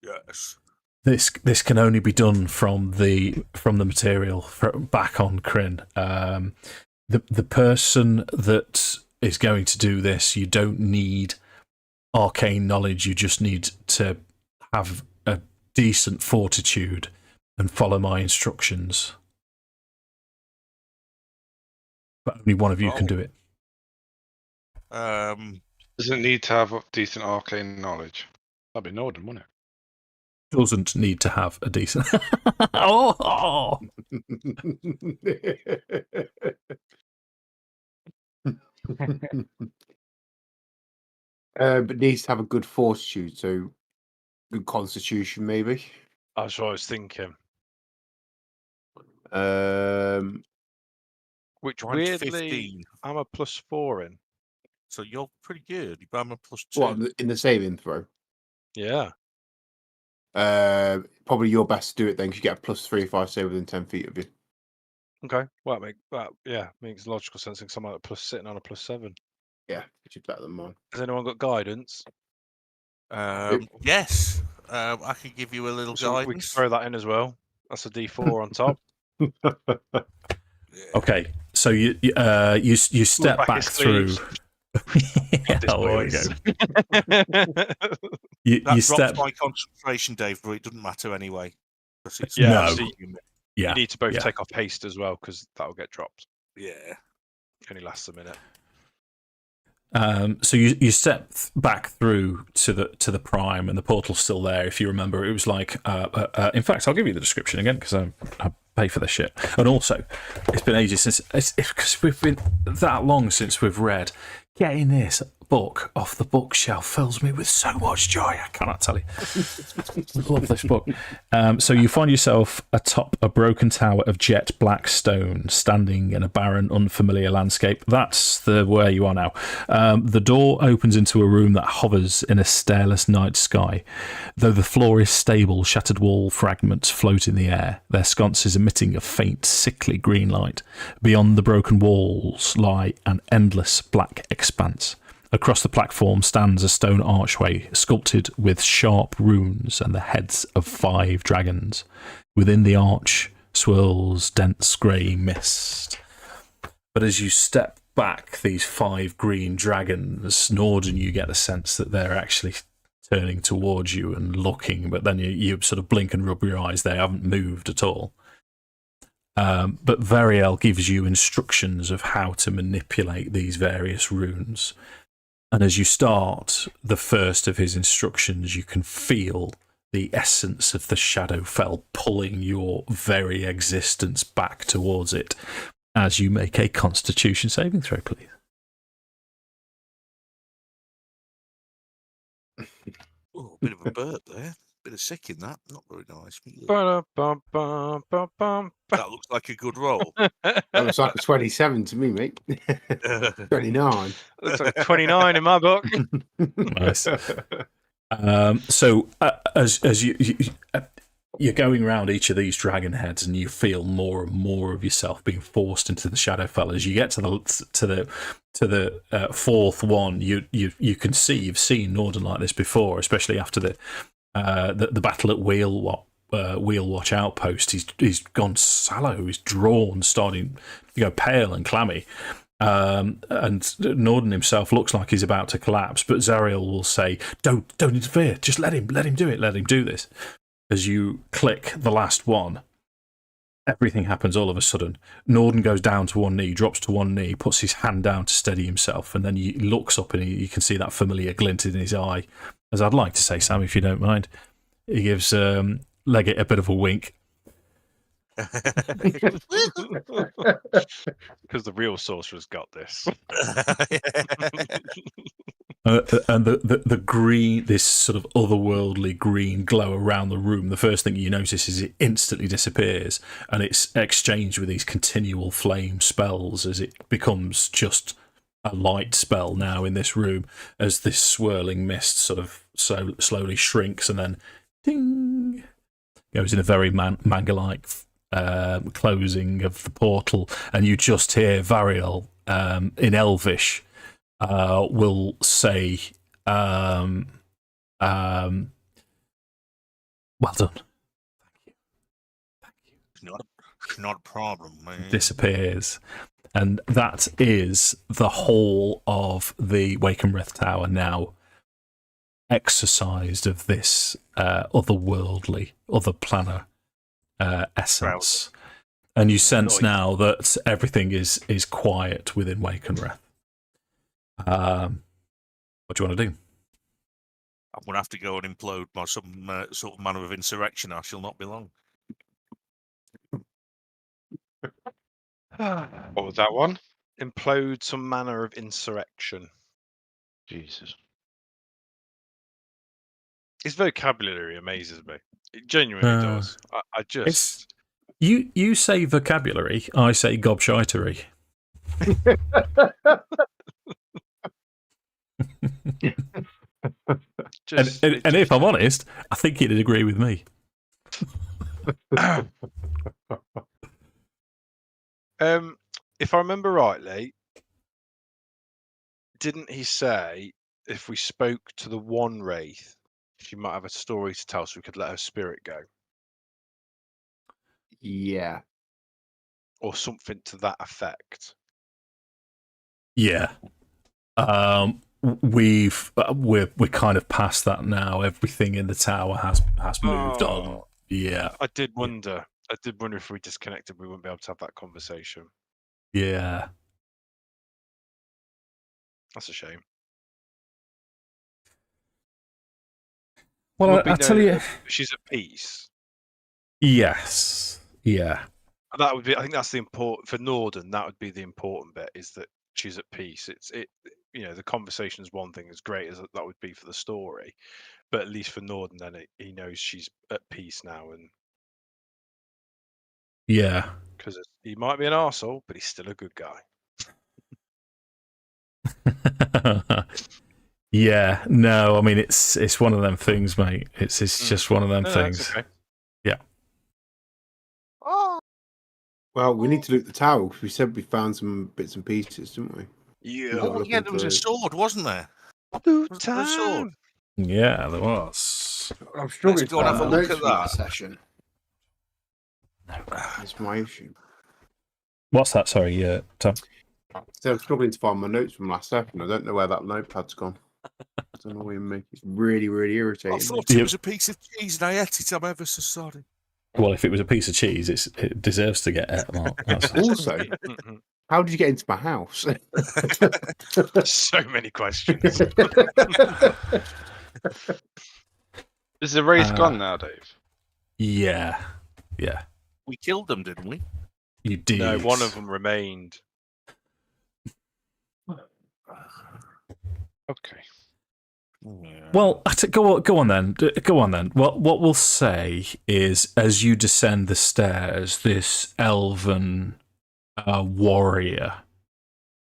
S4: Yes.
S1: This can only be done from the material back on Kryn. The person that is going to do this, you don't need arcane knowledge. You just need to have a decent fortitude and follow my instructions. but only one of you can do it.
S6: Doesn't need to have decent arcane knowledge. That'd be Nordan, wouldn't it?
S1: Doesn't need to have a decent. Oh!
S5: But needs to have a good fortitude, so good constitution, maybe.
S3: That's what I was thinking. Which
S4: Mine's
S3: weirdly,
S4: 15.
S3: I'm a +4 in.
S4: So you're pretty good. I'm a +2.
S5: What in the saving throw?
S3: Yeah.
S5: Probably your best to do it then, because you get a +3 if I stay within 10 feet of you.
S3: Okay. Well, makes logical sense because I'm sitting on a +7.
S5: Yeah, which is better than mine.
S3: Has anyone got guidance?
S4: Yes. I can give you a little
S3: So we can
S4: guidance.
S3: throw that in as well. That's a D4 on top.
S1: Okay, so you step
S3: back
S1: back
S3: his
S1: through.
S3: This
S1: Oh, here we
S3: boys.
S1: go. You
S4: That
S1: step.
S4: drops my concentration, Dave, but it doesn't matter anyway. 'Cause it's
S3: Yeah,
S1: No.
S3: so
S1: Yeah,
S3: you need to both
S1: yeah.
S3: take off haste as well because that'll get dropped.
S4: Yeah.
S3: Only lasts a minute.
S1: So you step back through to the prime, and the portal's still there. If you remember, it was like. In fact, I'll give you the description again because I pay for this shit. And also, it's been ages since because we've been that long since we've read. Getting this book off the bookshelf fills me with so much joy. I cannot tell you. I love this book. So you find yourself atop a broken tower of jet black stone, standing in a barren, unfamiliar landscape. That's where you are now. The door opens into a room that hovers in a starless night sky. Though the floor is stable, shattered wall fragments float in the air, their sconces emitting a faint, sickly green light. Beyond the broken walls lie an endless black expanse. Across the platform stands a stone archway sculpted with sharp runes and the heads of 5 dragons. Within the arch swirls dense grey mist. But as you step back, these 5 green dragons, Nordan, you get the sense that they're actually turning towards you and looking, but then you sort of blink and rub your eyes. They haven't moved at all. But Variel gives you instructions of how to manipulate these various runes. And as you start the first of his instructions, you can feel the essence of the Shadowfell pulling your very existence back towards it as you make a Constitution saving throw, please.
S4: Oh, a bit of a burp there. Bit of sick in that. Not very nice.
S3: Ba-da-bum-bum-bum-bum.
S4: That looks like a good roll.
S5: That looks like a 27 to me, mate. 29.
S3: Looks like 29 in my book.
S1: Nice. So as you're going around each of these dragon heads, and you feel more and more of yourself being forced into the Shadowfell. As you get to the 4th one, you can see you've seen Nordan like this before, especially after the battle at Wheelwatch Outpost. He's gone sallow. He's drawn, starting to go pale and clammy. And Nordan himself looks like he's about to collapse, but Zariel will say, "Don't interfere. Just let him do it. Let him do this." As you click the last one, everything happens all of a sudden. Nordan goes down to one knee, drops to one knee, puts his hand down to steady himself, and then he looks up and you can see that familiar glint in his eye. As I'd like to say, Sam, if you don't mind, he gives Leggit a bit of a wink.
S3: Because the real sorcerer's got this.
S1: And the green, this sort of otherworldly green glow around the room, the first thing you notice is it instantly disappears, and it's exchanged with these continual flame spells as it becomes just a light spell now in this room, as this swirling mist sort of slowly shrinks and then ding goes in a very manga-like closing of the portal, and you just hear Variel in Elvish will say, well done. Thank you.
S4: Not a problem, man.
S1: Disappears. And that is the whole of the Wakenreth Tower now exercised of this otherworldly, other planar essence. And you sense
S3: Noise.
S1: now that everything is quiet within Wakenreth. What do you want to do?
S4: I'm going to have to go and implode by some sort of manner of insurrection. I shall not be long.
S6: What was that one?
S3: Implode some manner of insurrection.
S6: Jesus.
S3: His vocabulary amazes me. It genuinely does. I just.
S1: You say vocabulary, I say gobshitery. And if I'm honest, I think he'd agree with me.
S3: If I remember rightly, didn't he say if we spoke to the one wraith, she might have a story to tell, so we could let her spirit go,
S5: Yeah.
S3: or something to that effect?
S1: Yeah. We're kind of past that now. Everything in the tower has moved on. Yeah.
S3: I did wonder. I did wonder if we disconnected, we wouldn't be able to have that conversation.
S1: Yeah.
S3: That's a shame.
S1: Well, I tell you,
S3: she's at peace.
S1: yes. Yeah.
S3: That would be. I think that's the important for Nordan. That would be the important bit, is that she's at peace. The conversation is one thing, as great as that would be for the story, but at least for Nordan, then he knows she's at peace now, and
S1: Yeah.
S3: because he might be an arsehole, but he's still a good guy.
S1: Yeah. No, I mean it's one of them things, mate. It's just one of them things.
S3: That's okay.
S1: Yeah.
S5: Well, we need to loot the tower because we said we found some bits and pieces, didn't we?
S3: Yeah.
S4: Oh, yeah, there was a sword, wasn't there?
S3: Loot
S4: Was there a sword?
S1: Yeah, there was.
S5: I'm struggling
S4: Let's
S5: to
S4: go and
S5: find
S4: have a
S5: my
S4: look
S5: notes
S4: at
S5: from that
S4: that.
S5: session. That's my issue.
S1: What's that? Sorry, Tom.
S5: So I'm struggling to find my notes from last session. I don't know where that notepad's gone. It's annoying me. It's really, really
S4: I
S5: irritating.
S4: thought it was a piece of cheese and I ate it. I'm ever so sorry.
S1: Well, if it was a piece of cheese, it deserves to get ate, Mark.
S5: Also, how did you get into my house?
S3: So many questions.
S6: Is the wraith gone now, Dave?
S1: Yeah. Yeah.
S4: We killed them, didn't we?
S1: You did.
S3: No, one of them remained.
S6: Okay.
S1: Well, go on then. Go on then. Well, what we'll say is, as you descend the stairs, this elven warrior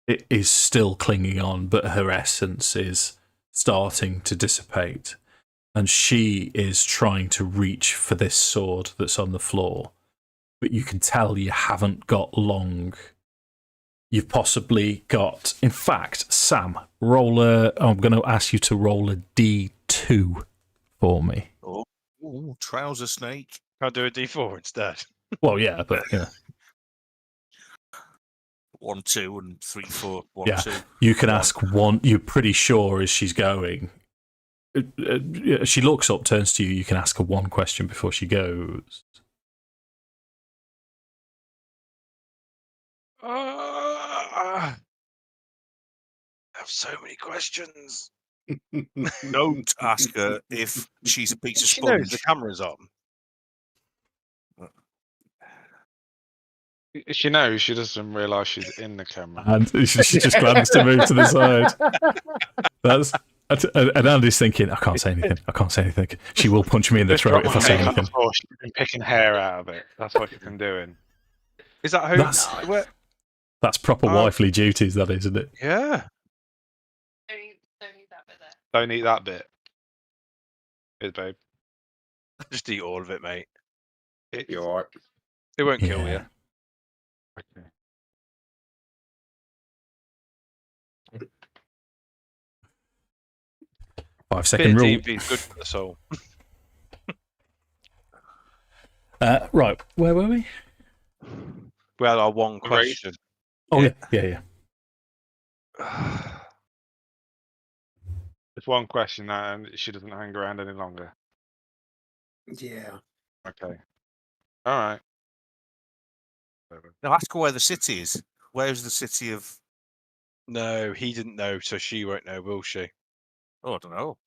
S1: is still clinging on, but her essence is starting to dissipate, and she is trying to reach for this sword that's on the floor. But you can tell you haven't got long. You've possibly got... In fact, Sam, I'm going to ask you to roll a D2 for me.
S4: Oh, trouser snake.
S3: Can't do a D4 instead.
S1: Well, yeah, but... Yeah.
S4: 1, 2, and 3, 4. 1,
S1: Yeah.
S4: 2.
S1: You can ask one... You're pretty sure as she's going... she looks up, turns to you, you can ask her one question before she goes.
S3: I have so many questions.
S4: Don't ask her if she's a piece of
S3: She knows
S4: sponge.
S3: the camera's on.
S6: She knows, she doesn't realise she's in the camera.
S1: And she just glanced to move to the side. And Andy's thinking, I can't say anything. I can't say anything. She will punch me in the throat if I say anything.
S6: She's been picking hair out of it. That's what she's been doing.
S3: Is that who?
S1: That's proper wifely duties, that is, isn't it?
S3: Yeah.
S7: Don't eat that bit there.
S6: Don't eat that bit. Cheers, babe.
S3: Just eat all of it, mate.
S5: You're all right.
S3: It won't kill you.
S6: Okay.
S1: Five-second rule.
S3: D&D is good for the soul.
S1: Right, where were we?
S3: We had our one question.
S1: Oh, yeah.
S6: It's one question now, and she doesn't hang around any longer.
S5: Yeah.
S6: Okay. All right.
S4: Now ask her where the city is. Where's the city of?
S3: No, he didn't know, so she won't know, will she?
S4: Oh, I don't know.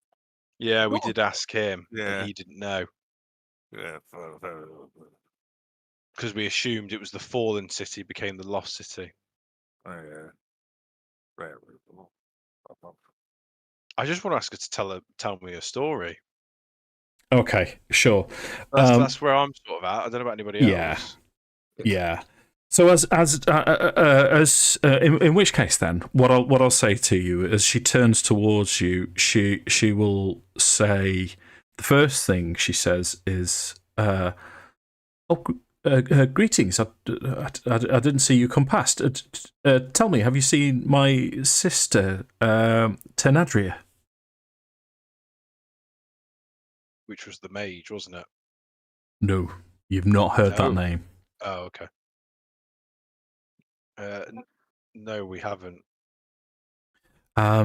S3: Yeah, we
S4: Oh.
S3: did ask him,
S4: Yeah.
S3: and he didn't know
S4: Yeah.
S3: because we assumed it was the fallen city became the lost city. I just want to ask her to tell me a story.
S1: Okay, sure.
S3: That's where I'm sort of at. I don't know about anybody
S1: Yeah.
S3: else.
S1: Yeah. So in which case then, what I'll say to you as she turns towards you, she will say the first thing she says is, greetings. I didn't see you come past. Tell me, have you seen my sister, Tenadria?
S3: Which was the mage, wasn't it?
S1: No, you've not heard that
S3: No.
S1: name.
S3: Oh, okay. No, we haven't.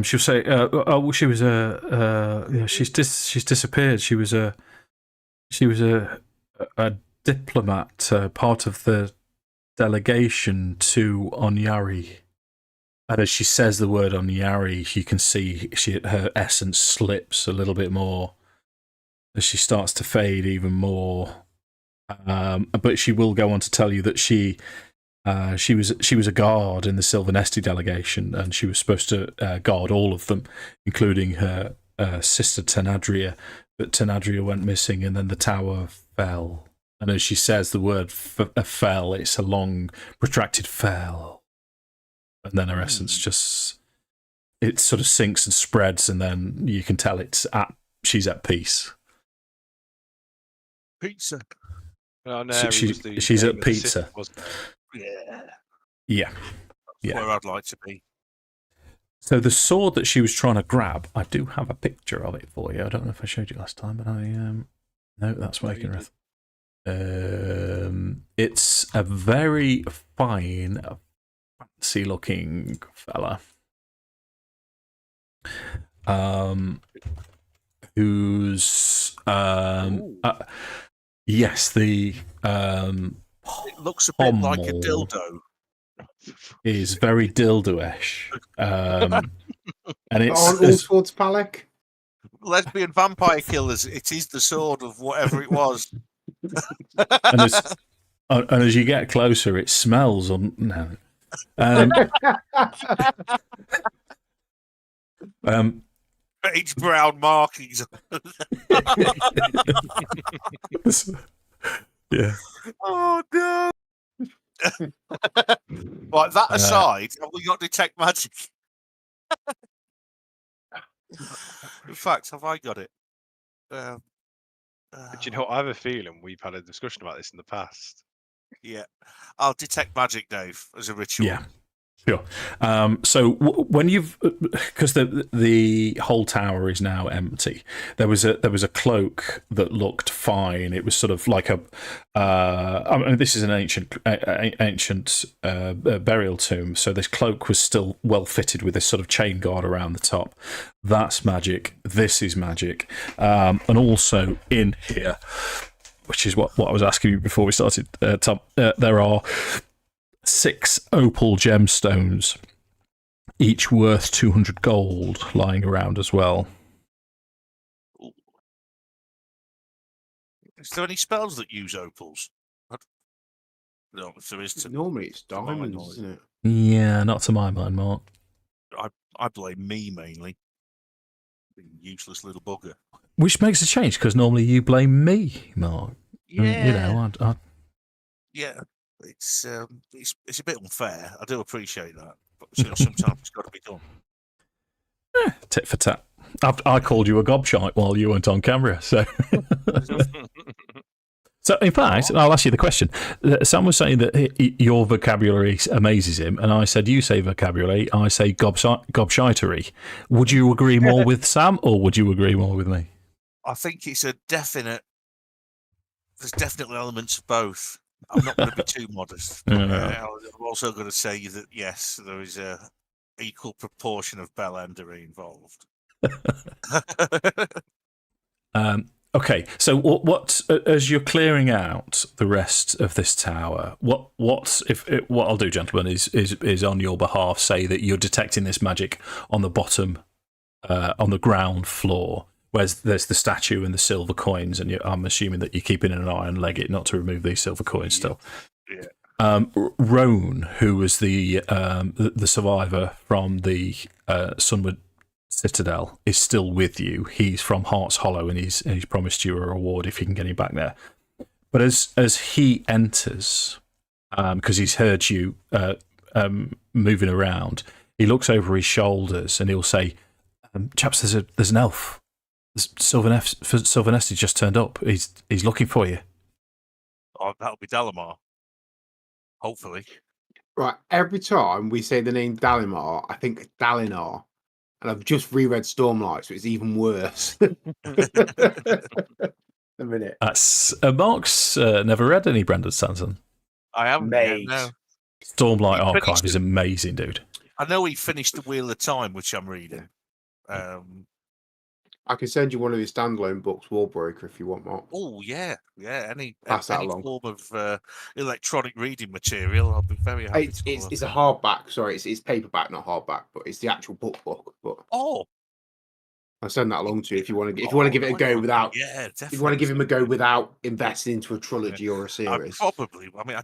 S1: She'll say, "Oh, she was she's disappeared. She was a diplomat, part of the delegation to Onyari." And as she says the word Onyari, you can see her essence slips a little bit more as she starts to fade even more. But she will go on to tell you that she was a guard in the Sylvanesti delegation, and she was supposed to guard all of them, including her sister Tenadria. But Tenadria went missing, and then the tower fell. And as she says the word fell, it's a long, protracted fell. And then her essence just it sort of sinks and spreads, and then you can tell she's at peace.
S4: Pizza.
S1: She's at pizza. Yeah.
S4: Where I'd like to be.
S1: So the sword that she was trying to grab, I do have a picture of it for you. I don't know if I showed you last time, but no, that's Wakenreth. It's a very fine, fancy-looking fella. Who's yes, the
S4: it looks a bit like a dildo.
S1: Is very dildo-ish. And it's
S5: all swords phallic.
S4: Lesbian vampire killers. It is the sword of whatever it was.
S1: and as you get closer, it smells.
S4: Beige brown markings.
S1: Yeah.
S4: Oh no. Right, that aside, have we got detect magic? In fact, have I got it?
S3: But you know, I have a feeling we've had a discussion about this in the past.
S4: Yeah, I'll detect magic, Dave, as a ritual.
S1: Yeah, sure. So when you've, because the whole tower is now empty, there was a cloak that looked fine. It was sort of like I mean, this is an ancient burial tomb, so this cloak was still well fitted with this sort of chain guard around the top. That's magic. This is magic, and also in here, which is what I was asking you before we started, Tom. There are 6 opal gemstones, each worth 200 gold, lying around as well.
S4: Is there any spells that use opals? No, if there is.
S5: Normally it's diamonds, isn't it?
S1: Yeah, not to my mind, Mark.
S4: I blame me mainly. Useless little bugger.
S1: Which makes a change, because normally you blame me, Mark.
S4: Yeah.
S1: You know,
S4: Yeah. It's a bit unfair. I do appreciate that, but sometimes it's got to be done.
S1: Tit for tat. I called you a gobshite while you weren't on camera, so. So, in fact, I'll ask you the question. Sam was saying that your vocabulary amazes him, and I said, you say vocabulary, I say gobshitery. Would you agree more with Sam, or would you agree more with me?
S4: I think it's a definite. There's definitely elements of both. I'm not going to be too modest. But, I'm also going to say that, yes, there is a equal proportion of Bellendery involved.
S1: Okay, so what as you're clearing out the rest of this tower, what I'll do, gentlemen, is on your behalf say that you're detecting this magic on the bottom, on the ground floor, where there's the statue and the silver coins, and I'm assuming that you're keeping an eye on Leggit not to remove these silver coins still.
S3: Yeah.
S1: Roan, who was the survivor from the Sunward Citadel, is still with you. He's from Heart's Hollow, and he's promised you a reward if you can get him back there. But as he enters, because he's heard you moving around, he looks over his shoulders and he'll say, "Chaps, there's an elf. Sylvanesti just turned up. He's looking for you."
S4: Oh, that'll be Dalamar. Hopefully.
S5: Right. Every time we say the name Dalimar, I think Dalinar. And I've just reread Stormlight, so it's even worse. A minute.
S1: That's Mark's never read any Brandon Sanson.
S4: I haven't.
S5: Mage.
S4: No.
S1: Stormlight
S4: He
S1: Archive
S4: finished
S1: is
S4: it.
S1: amazing, dude.
S4: I know he finished the Wheel of Time, which I'm reading.
S5: I can send you one of his standalone books, Warbreaker, if you want, Mark.
S4: Oh yeah. Any
S5: Pass that
S4: any
S5: along.
S4: form of electronic reading material, I'll be very happy.
S5: It's a hardback. Sorry, it's paperback, not hardback, but it's the actual book. But
S4: Oh,
S5: I'll send that along to you if you want to. If you want to give it a go without,
S4: yeah, definitely.
S5: if you want to give him a go without investing into a trilogy or a
S4: I
S5: series.
S4: I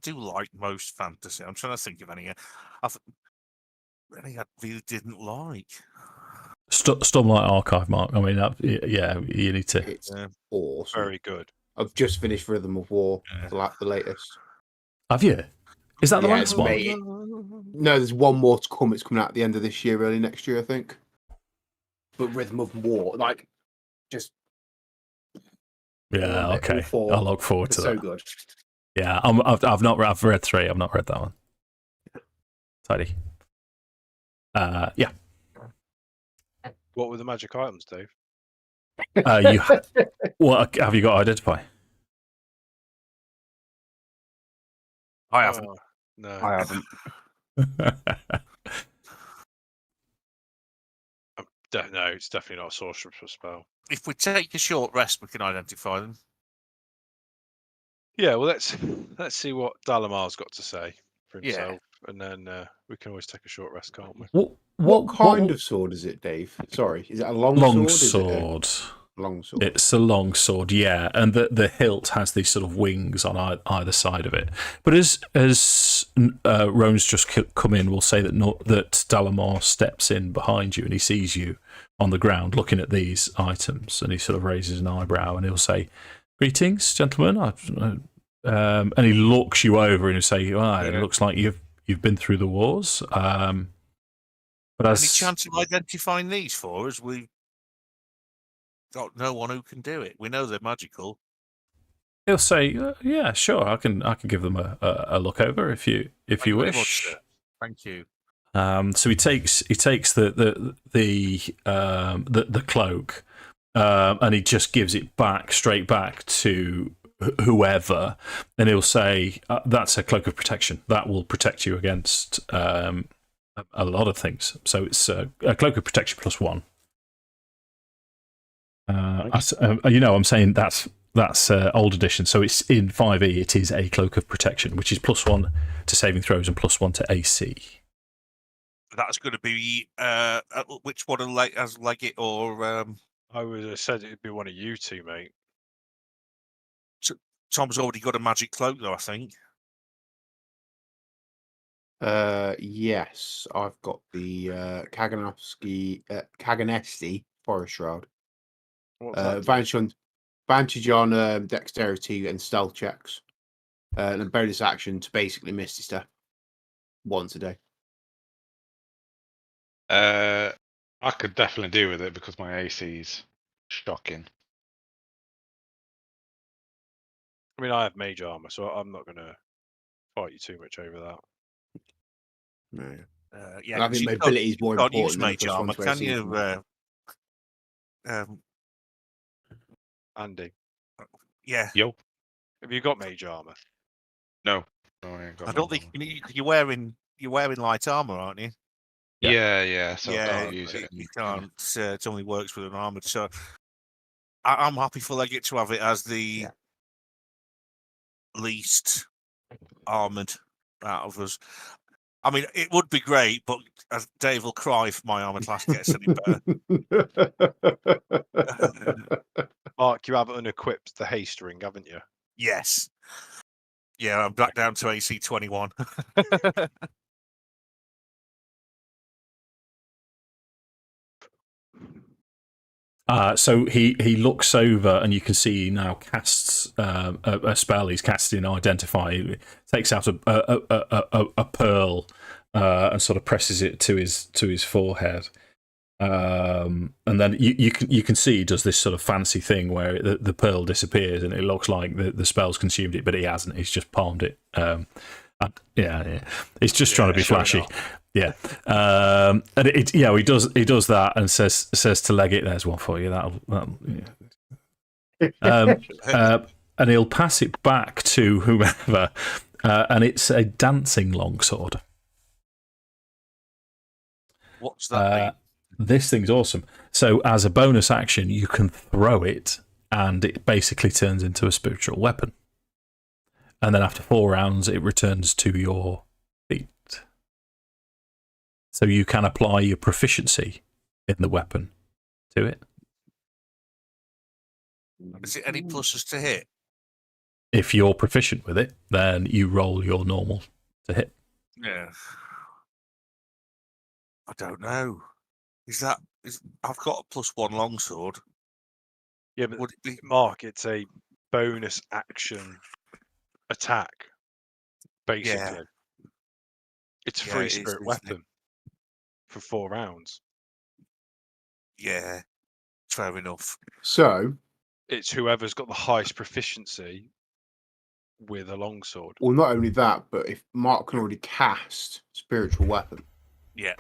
S4: do like most fantasy. I'm trying to think of any. Any I really didn't like.
S1: Stormlight Archive, Mark. I mean, yeah, you need to.
S5: It's awesome.
S3: Very good.
S5: I've just finished Rhythm of War, the latest.
S1: Have you? Is that the
S5: Yeah,
S1: last one?
S5: mate. No, there's one more to come. It's coming out at the end of this year, early next year, I think. But Rhythm of War, like, just
S1: Yeah, okay. I'll look forward to
S5: so
S1: that.
S5: good.
S1: Yeah, I've read 3. I've not read that one. Tidy. Yeah.
S3: What were the magic items, Dave?
S1: What have you got to identify?
S4: I haven't.
S3: Oh, no.
S5: I haven't.
S3: No, it's definitely not a sorcerer spell.
S4: If we take a short rest, we can identify them.
S3: Yeah, well, let's see what Dalamar's got to say for
S4: Yeah.
S3: himself, and then we can always take a short rest, can't we?
S5: What kind of sword is it, Dave? Sorry, is it a long
S1: sword?
S5: Is it a long sword.
S1: It's a long sword, yeah, and the hilt has these sort of wings on either side of it. But as Roan's just come in, we'll say that Dalamar steps in behind you and he sees you on the ground looking at these items, and he sort of raises an eyebrow and he'll say, "Greetings, gentlemen." And he looks you over and he'll say, "Well, it looks like you've been through the wars." But
S4: Any chance of identifying these for us? We've got no one who can do it. We know they're magical.
S1: he'll say, "Yeah, sure, I can give them a look over if you
S4: Thank you very much,
S1: wish."
S4: sir. Thank you.
S1: So he takes the cloak, and he just gives it straight back to whoever, and he'll say, "That's a cloak of protection. That will protect you against a lot of things. So it's a cloak of protection +1." I'm saying that's old edition. So it's in 5e. It is a cloak of protection, which is +1 to saving throws and +1 to AC.
S4: That's going to be which one as Leggit or
S3: I would have said it'd be one of you two, mate.
S4: Tom's already got a magic cloak, though. I think.
S5: Yes, I've got the Kaganesti Forest Shroud.
S3: What's that?
S5: Advantage on dexterity and stealth checks. And a bonus action to basically Misty Step once a day.
S6: I could definitely do with it because my AC's shocking.
S3: I mean, I have mage armor, so I'm not going to fight you too much over that.
S5: No.
S4: Yeah,
S5: And I think mobility is more
S4: can't use
S5: important.
S4: mage armor, can you?
S3: Andy,
S4: Yeah.
S6: Yo.
S3: have you got mage armor?
S6: No. I ain't got
S4: I don't
S6: mage
S4: think
S6: armor.
S4: you're wearing light armor, aren't you?
S1: Yeah.
S6: Yeah. So I can't use it.
S4: You can't. It only works with an armored. So I'm happy for Leggit to have it as the
S5: Yeah.
S4: least armoured out of us. I mean, it would be great, but Dave will cry if my armour class gets any better.
S3: Mark, you haven't unequipped the haste ring, haven't you?
S4: Yes. Yeah, I'm back down to AC 21.
S1: So he looks over, and you can see he now casts a spell. He's casting Identify. He takes out a pearl and sort of presses it to his forehead. And then you can see he does this sort of fancy thing where the pearl disappears, and it looks like the spell's consumed it, but he hasn't. He's just palmed it. Yeah. He's just trying to be flashy. Yeah, and he does that and says to Leggit, "There's one for you." And he'll pass it back to whoever, and it's a dancing longsword.
S4: What's that mean?
S1: This thing's awesome. So, as a bonus action, you can throw it, and it basically turns into a spiritual weapon. And then after 4 rounds, it returns to your feet. So you can apply your proficiency in the weapon to it.
S4: Is it any pluses to hit?
S1: If you're proficient with it, then you roll your normal to hit.
S4: Yeah. I don't know. I've got a +1 longsword.
S3: Yeah, but
S4: Would it be?
S3: Mark, it's a bonus action attack, basically.
S4: Yeah.
S3: It's a
S4: Yeah,
S3: free
S4: it is,
S3: spirit
S4: isn't it?
S3: weapon for 4 rounds.
S4: Yeah. Fair enough.
S5: So,
S3: It's whoever's got the highest proficiency with a longsword.
S5: well, not only that, but if Mark can already cast spiritual weapon,
S4: Yeah.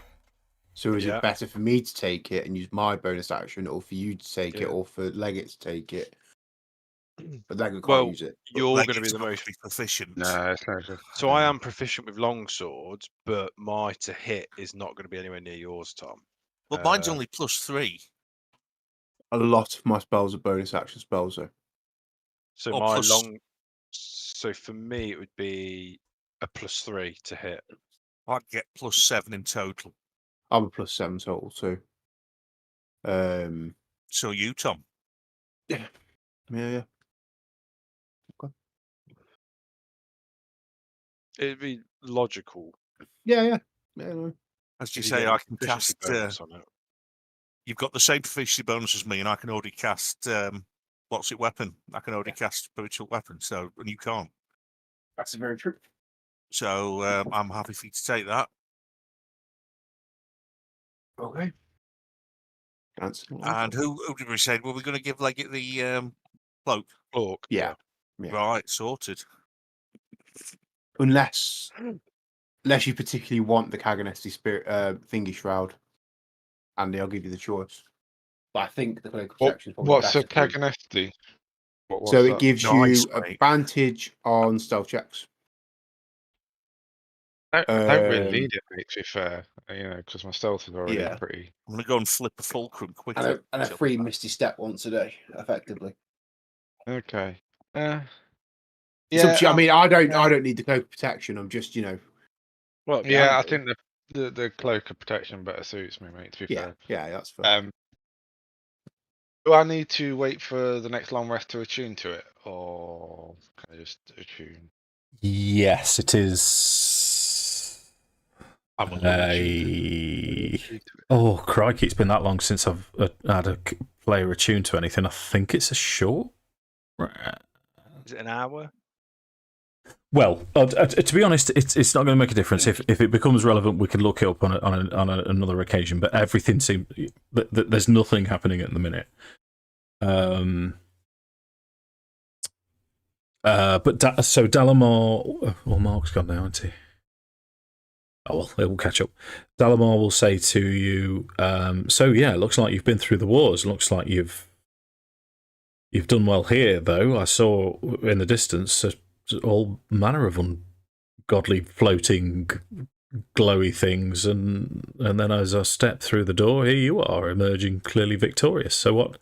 S5: so is
S3: Yeah.
S5: it better for me to take it and use my bonus action, or for you to take it,
S3: Yeah.
S5: or for Leggit to take it? But Leggit can't
S3: Well,
S5: use it.
S3: You're going to be
S4: Leggit's
S3: the
S4: got
S3: most.
S4: be proficient.
S6: No, it's not good.
S3: So I am proficient with longswords, but my to hit is not going to be anywhere near yours, Tom.
S4: Well, mine's
S3: Uh,
S4: only +3.
S5: A lot of my spells are bonus action spells, though.
S3: So
S4: Or
S3: my
S4: plus-
S3: long. So for me, it would be a +3 to hit.
S4: I'd get +7 in total.
S5: I'm a +7 total too.
S4: So you, Tom?
S5: Yeah.
S3: It'd be logical.
S5: Yeah. No.
S4: As you
S3: if you
S4: say,
S3: get
S4: I
S3: a
S4: can
S3: proficiency
S4: cast.
S3: bonus on it.
S4: You've got the same proficiency bonus as me, and I can already cast. What's it? Weapon. I can already cast spiritual weapon. So, and you can't.
S5: That's very true.
S4: So I'm happy for you to take that.
S5: Okay. That's
S4: And who did we say? Were we going to give Leggit the cloak?
S3: Cloak.
S5: Yeah. Yeah.
S4: Right, sorted.
S5: Unless you particularly want the Kaganesti spirit thingy shroud, Andy, I'll give you the choice. But I think the cloak protection is probably
S6: What's a
S5: better for you.
S6: Kaganesti?
S5: So it gives
S4: Nice,
S5: you
S4: mate.
S5: advantage on stealth checks.
S6: I don't really
S5: Um,
S6: need it, mate, to be fair. Because my stealth is already
S5: Yeah.
S6: pretty.
S4: I'm going to go and flip a fulcrum quickly.
S5: and a
S4: So-
S5: free Misty Step once a day, effectively.
S6: Okay.
S5: It's up to you. I mean, I
S6: yeah.
S5: don't need the cloak of protection. I'm just,
S3: Well,
S6: Yeah, I think the cloak of protection better suits me, mate. To be fair.
S5: yeah, that's fair.
S6: Do I need to wait for the next long rest to attune to it, or can I just attune?
S1: Yes, it is.
S4: I'm a
S1: Oh, crikey, it's been that long since I've had a player attuned to anything. I think it's a short.
S3: is it an hour?
S1: Well, to be honest, it's not going to make a difference. If it becomes relevant, we can look it up on another occasion. But everything seems there's nothing happening at the minute. So Dalamar, well, Mark's gone now, isn't he? Oh well, it will catch up. Dalamar will say to you, so yeah, it looks like you've been through the wars. Looks like you've done well here, though. I saw in the distance all manner of ungodly floating glowy things, and then as I stepped through the door, here you are, emerging clearly victorious. So what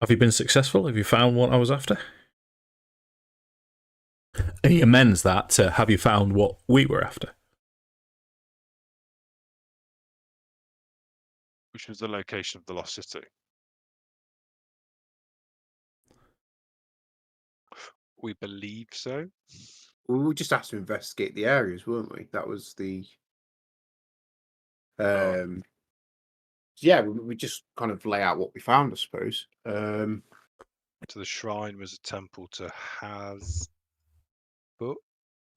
S1: Have you been successful? Have you found what I was after? He amends that to have you found what we were after?
S3: Which was the location of the lost city. We believe so.
S5: We were just asked to investigate the areas, weren't we? That was the.
S3: Oh.
S5: Yeah, we just kind of lay out what we found, I suppose.
S3: So the shrine was a temple to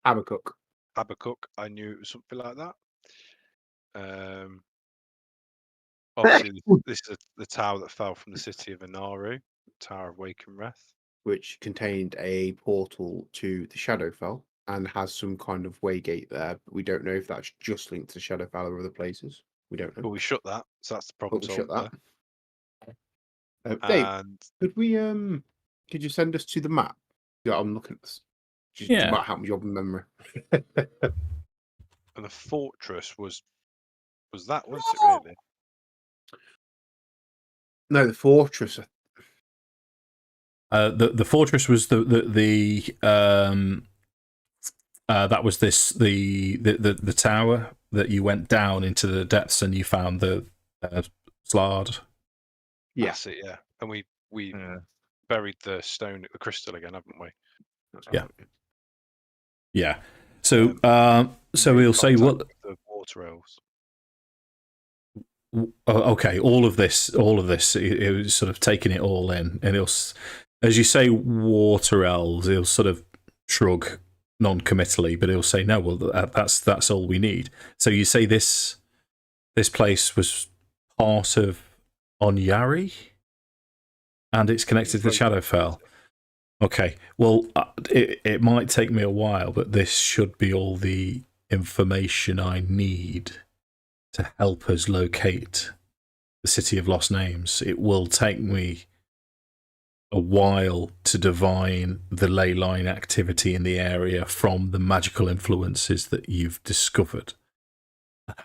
S5: Habakkuk.
S3: Habakkuk. I knew it was something like that. Obviously, this is the tower that fell from the city of Anaru, Tower of Wakenreth.
S5: Which contained a portal to the Shadowfell and has some kind of waygate there. But we don't know if that's just linked to Shadowfell or other places. We don't know.
S3: But we shut that, so that's the problem
S5: But we shut
S3: solved
S5: that.
S3: there.
S5: Dave,
S3: And
S5: could you send us to the map? Yeah, I'm looking at this. Just
S1: Yeah.
S5: might help me job in memory.
S3: and the fortress was that, wasn't it really?
S5: No, the fortress.
S1: The fortress was the that was the tower that you went down into the depths and you found the slard.
S5: Yeah.
S3: That's it, yeah. And we buried the stone, the crystal again, haven't we?
S1: Yeah. Yeah. So so we'll say what
S3: the water elves.
S1: Okay, all of this, it was sort of taking it all in, and he'll, as you say, water elves. He'll sort of shrug non-committally, but he'll say, "No, well, that's all we need." So you say this place was part of Onyari, and it's connected to the Shadowfell. Okay, well, it might take me a while, but this should be all the information I need to help us locate the City of Lost Names. It will take me a while to divine the ley line activity in the area from the magical influences that you've discovered.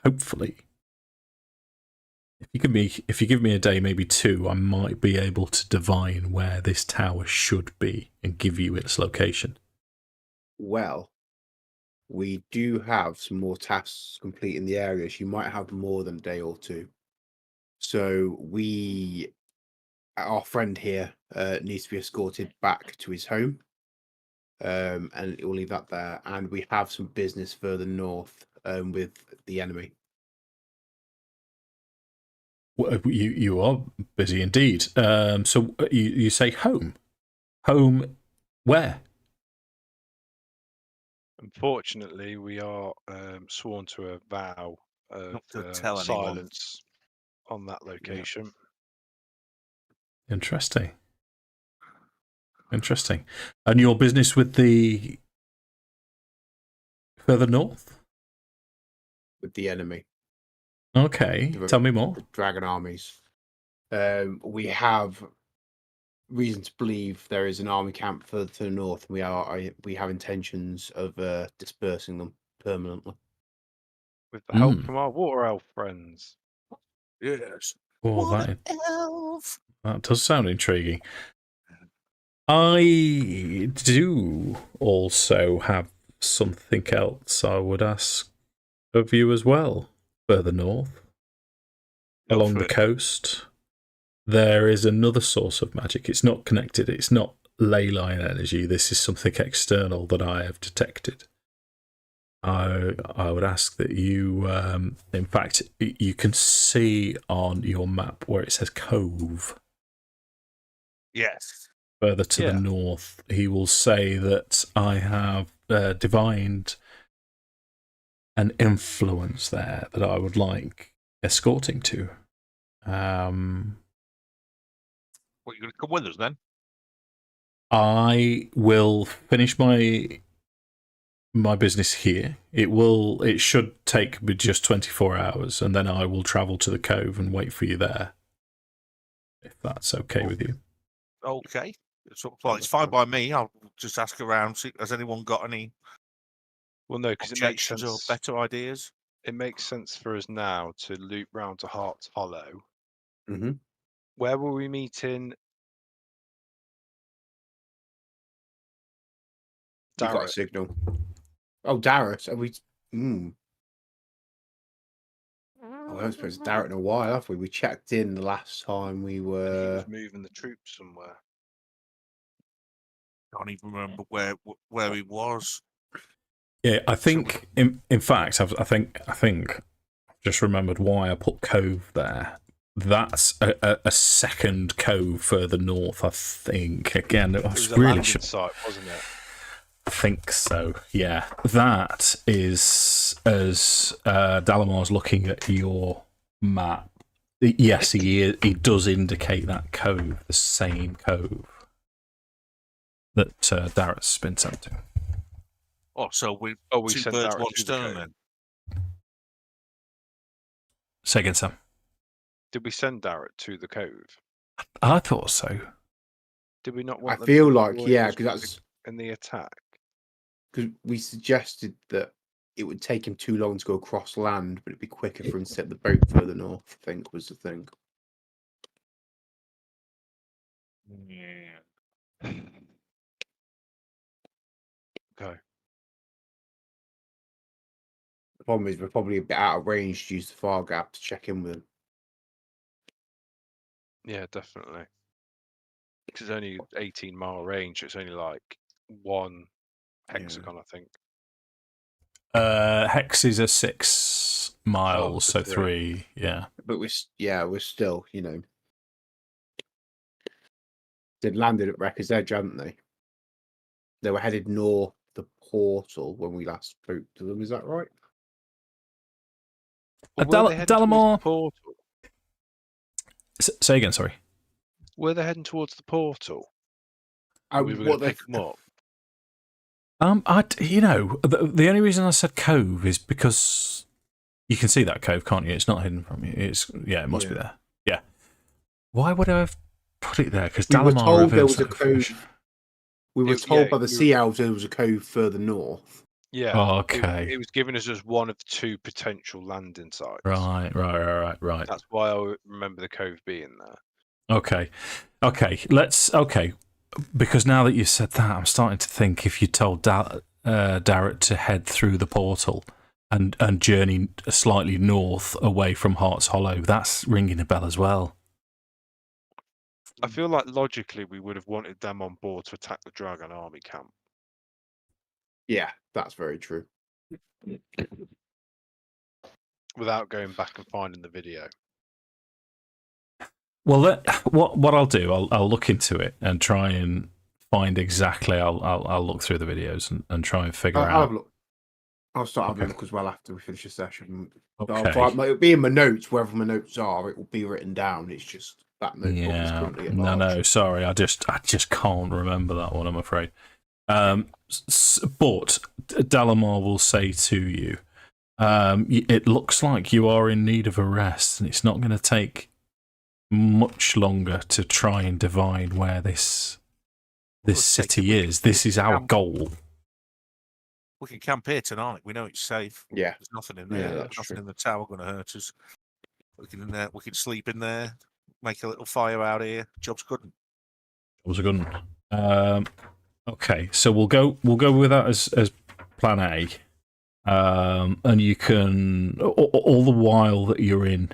S1: Hopefully, if you give me a day, maybe two, I might be able to divine where this tower should be and give you its location.
S5: Well, we do have some more tasks complete in the areas. You might have more than a day or two. So our friend here needs to be escorted back to his home. And we'll leave that there. And we have some business further north with the enemy.
S1: Well, you are busy indeed. So you say home? Home where?
S3: Unfortunately, we are sworn to a vow of
S4: Not to tell anyone.
S3: silence on that location.
S1: Interesting. And your business with the further north?
S5: With the enemy.
S1: Okay, tell me more.
S5: The dragon armies. We have reason to believe there is an army camp further to the north. We have intentions of dispersing them permanently.
S3: With the help from our water elf friends.
S4: Yes.
S1: Oh,
S4: What elf?
S1: that does sound intriguing. I do also have something else I would ask of you as well. Further north, along the coast, there is another source of magic. It's not connected. It's not ley line energy. This is something external that I have detected. I would ask that you, in fact, you can see on your map where it says Cove.
S4: Yes.
S1: Further to the north, he will say that I have divined an influence there that I would like escorting to.
S4: What, you going to come with us then?
S1: I will finish my business here. It should take me just 24 hours, and then I will travel to the Cove and wait for you there. If that's okay with you.
S4: Okay. Well, it's fine by me. I'll just ask around. See, has anyone got any?
S3: Well, no, because it makes
S4: objections
S3: sense.
S4: or better ideas?
S3: It makes sense for us now to loop round to Heart's Hollow.
S5: Mm-hmm.
S3: Where were we meeting
S5: You've got a
S3: Darrett.
S5: signal. Oh, Darrett. Are we? Oh, we haven't spoken to Darrett in a while, have we? We checked in the last time we
S3: And he
S5: were.
S3: was moving the troops somewhere.
S4: Can't even remember where he was.
S1: Yeah, I think in fact, I think I've just remembered why I put Cove there. That's a second cove further north, I think. Again,
S3: It
S1: I
S3: was a
S1: really
S3: landing
S1: should.
S3: site, wasn't it?
S1: I think so. Yeah, that is as Dalamar's looking at your map. Yes, he does indicate that cove, the same cove that Darrett's been sent to.
S4: Oh, so we
S3: We
S4: two
S3: sent
S4: birds,
S3: Darrett
S4: one
S3: to the
S4: stone
S3: cove.
S4: then.
S1: Say again, Sam.
S3: Did we send Darrett to the cove?
S1: I thought so.
S3: Did we not
S5: I
S3: want them
S5: feel
S3: to
S5: like,
S3: join
S5: yeah,
S3: us
S5: because that's
S3: in the attack?
S5: because we suggested that it would take him too long to go across land, but it'd be quicker for him to set the boat further north. I think was the thing.
S3: Yeah. Okay.
S5: The problem is we're probably a bit out of range to use the far gap to check in with him.
S3: Yeah, definitely. Because it's only 18-mile range. So it's only like one hexagon, I think.
S1: Hex is a 6 miles,
S3: so
S1: so 3. Yeah.
S5: But we're still, they'd landed at Wrecker's Edge, hadn't they? They were headed north the portal when we last spoke to them. Is that right?
S3: Well, were they heading towards the
S1: Dalamar.
S3: portal?
S1: Say again. Sorry.
S3: Were they heading towards the portal? We were going to pick them up.
S1: The only reason I said cove is because you can see that cove, can't you? It's not hidden from you. It must be there. Yeah. Why would I have put it there? Because
S5: We were
S1: Dalamar
S5: told there
S1: reveals
S5: was a
S1: that information.
S5: cove. We were told by the sea elves there was a cove further north.
S3: Yeah.
S1: Okay.
S3: It was giving us just one of the 2 potential landing sites.
S1: Right.
S3: That's why I remember the cove being there.
S1: Okay. Because now that you said that, I'm starting to think if you told Darrett to head through the portal and journey slightly north away from Heart's Hollow, that's ringing a bell as well.
S3: I feel like logically we would have wanted them on board to attack the Dragon army camp.
S5: Yeah, that's very true.
S3: Without going back and finding the video.
S1: Well, what I'll do, I'll look into it and try and find exactly. I'll look through the videos and try and figure out.
S5: I'll start having a look as well after we finish the session.
S1: Okay.
S5: It'll be in my notes, wherever my notes are. It will be written down. It's just that notebook is currently at large.
S1: No. Sorry, I just can't remember that one. I'm afraid. But Dalamar will say to you, it looks like you are in need of a rest, and it's not going to take much longer to try and divine where this city is. This is our goal.
S4: We can camp here tonight. We know it's safe.
S5: Yeah.
S4: There's nothing in there.
S5: Yeah,
S4: There's
S5: that's
S4: nothing
S5: true.
S4: in the tower going to hurt us. We can sleep in there. Make a little fire out here. Job's good.
S1: That was a good one. Okay, so we'll go with that as plan A. And you can all the while that you're in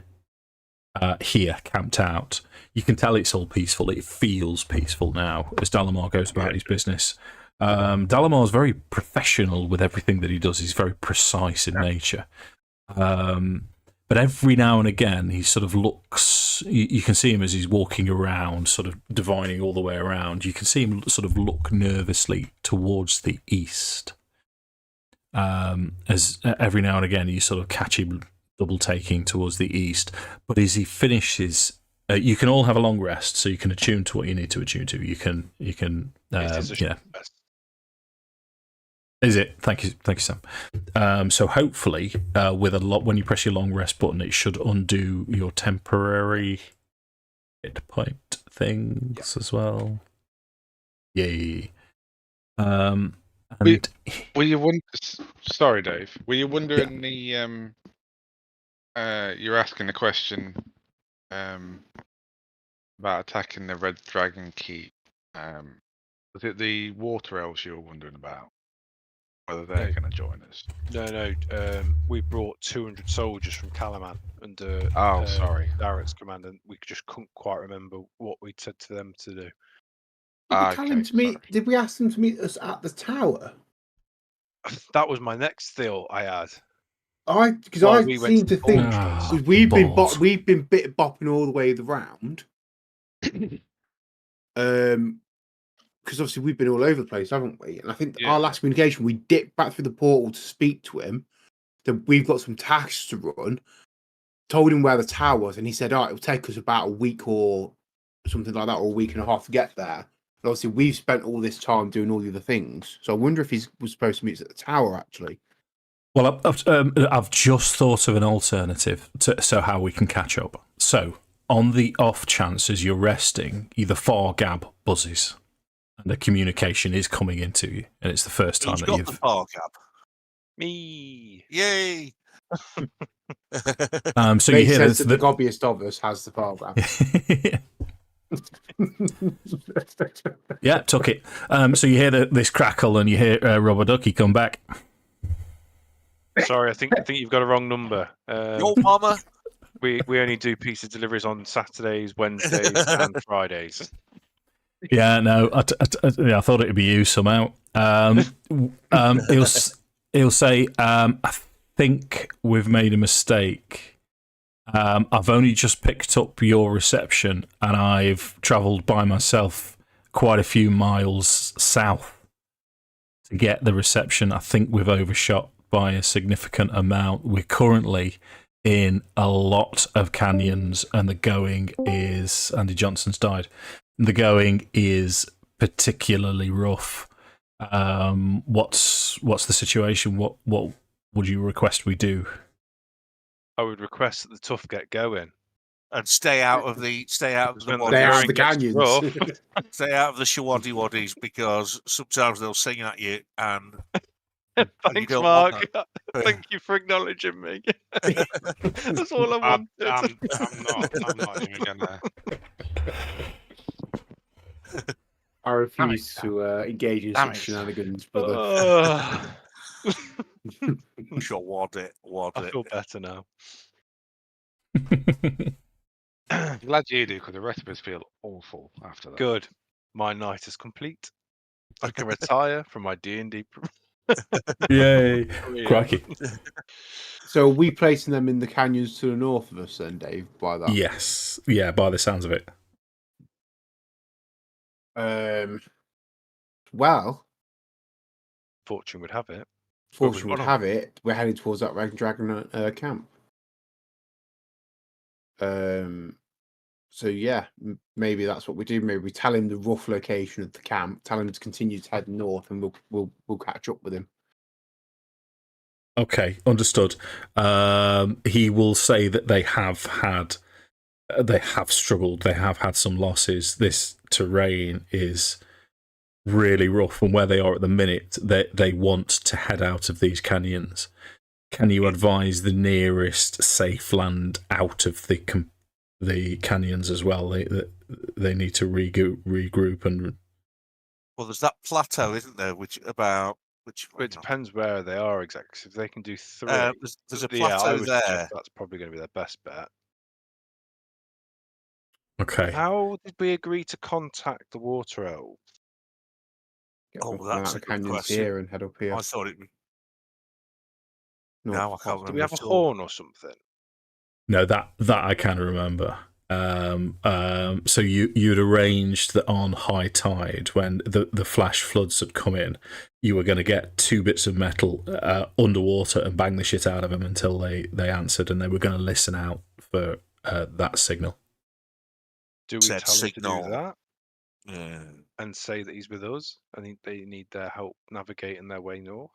S1: here camped out, you can tell it's all peaceful. It feels peaceful now as Dalamar goes about his business. Dalamar is very professional with everything that he does. He's very precise in nature. But every now and again, he sort of looks. You can see him as he's walking around, sort of divining all the way around. You can see him sort of look nervously towards the east. As every now and again, you sort of catch him double taking towards the east. But as he finishes, you can all have a long rest, so you can attune to what you need to attune to. You can. Is it? Thank you, Sam. So hopefully, with when you press your long rest button, it should undo your temporary hit point things as well. Yay!
S6: Were you Sorry, Dave. Were you wondering you're asking the question about attacking the Red Dragon Keep. Was it the water elves you were wondering about?
S2: whether they're going to join us.
S3: No. We brought 200 soldiers from Calaman under
S2: Oh, sorry.
S3: Darrett's command, and we just couldn't quite remember what we'd said to them to do.
S5: Did
S2: Ah,
S5: we tell him
S2: okay,
S5: to meet?
S2: sorry.
S5: Did we ask them to meet us at the tower?
S3: That was my next thought I had.
S5: Because
S3: Well,
S5: I
S3: we went
S5: seem
S3: to
S5: to think
S1: Ah,
S5: because we've been
S1: balls.
S5: we've been bit bopping all the way around. Because obviously we've been all over the place, haven't we? And I think
S2: Yeah.
S5: our last communication, we dipped back through the portal to speak to him. Then we've got some tasks to run. Told him where the tower was, and he said, "Oh, it'll take us about a week or something like that, or a week and a half to get there." But obviously, we've spent all this time doing all the other things. So I wonder if he was supposed to meet us at the tower, actually.
S1: Well, I've just thought of an alternative to how we can catch up. So, on the off chances you're resting, either Fargab buzzes, and the communication is coming into you, and it's the first time
S4: Who's
S1: that
S4: got
S1: you've.
S4: the bar cap?
S3: Me.
S4: Yay!
S1: So
S5: Makes
S1: you hear
S5: sense
S1: this,
S5: that the gobbiest of us has the paragraph.
S1: Yeah, took it. So you hear this crackle, and you hear Rubber Ducky come back.
S3: Sorry, I think you've got a wrong number.
S4: Yo, mama.
S3: We only do pizza deliveries on Saturdays, Wednesdays, and Fridays.
S1: Yeah, no, I thought it'd be you somehow. He'll say, I think we've made a mistake. I've only just picked up your reception, and I've travelled by myself quite a few miles south to get the reception. I think we've overshot by a significant amount. We're currently in a lot of canyons, and the going is... Andy Johnson's died. The going is particularly rough. What's the situation? What would you request we do?
S3: I would request that the tough get going.
S4: And stay out of the
S5: Stay out of the
S3: Going gets
S5: canyons.
S3: rough.
S4: stay out of the shawaddy waddies, because sometimes they'll sing at you, and you
S3: Thanks,
S4: don't want
S3: Mark.
S4: that.
S3: Thank you for acknowledging me. That's all I
S2: I'm
S3: wanted.
S2: not even gonna.
S5: I refuse to engage in
S2: Damn
S5: such
S2: it.
S5: shenanigans, brother.
S4: Sure, wad it.
S3: I feel better now.
S2: I'm glad you do, because the rest of us feel awful after that.
S3: Good. My night is complete. I can retire from my D&D.
S1: Yay. Crikey.
S5: So are we placing them in the canyons to the north of us then, Dave, by that?
S1: Yes. Yeah, by the sounds of it.
S5: Well,
S3: Fortune would have it.
S5: fortune would
S3: one of
S5: have it, we're heading towards that Dragon camp. So yeah, maybe that's what we do. Maybe we tell him the rough location of the camp, tell him to continue to head north, and we'll catch up with him.
S1: Okay, understood. He will say that they have struggled. They have had some losses. This terrain is really rough, and where they are at the minute, they want to head out of these canyons. Can you advise the nearest safe land out of the canyons as well? They need to regroup and.
S4: Well, there's that plateau, isn't there? Which
S3: It depends where they are exactly. If they can do 3,
S4: there's a
S3: yeah, I
S4: plateau
S3: would suggest
S4: there.
S3: that's probably going to be their best bet.
S1: Okay.
S3: How did we agree to contact the water elf?
S5: Get
S4: Oh,
S5: them from
S4: that's
S5: out
S4: a
S5: the
S4: good
S5: canyons
S4: question.
S5: here and head up here.
S4: I thought it.
S5: north
S4: Now I
S5: of
S4: can't
S5: us.
S3: Do we have a
S4: at all.
S3: horn or something?
S1: No, that I can remember. So you'd arranged that on high tide, when the flash floods had come in, you were going to get 2 bits of metal underwater and bang the shit out of them until they answered, and they were going to listen out for that signal.
S3: Do we
S4: Said
S3: tell him to
S4: signal.
S3: do that
S4: Yeah.
S3: and say that he's with us and they need their help navigating their way north?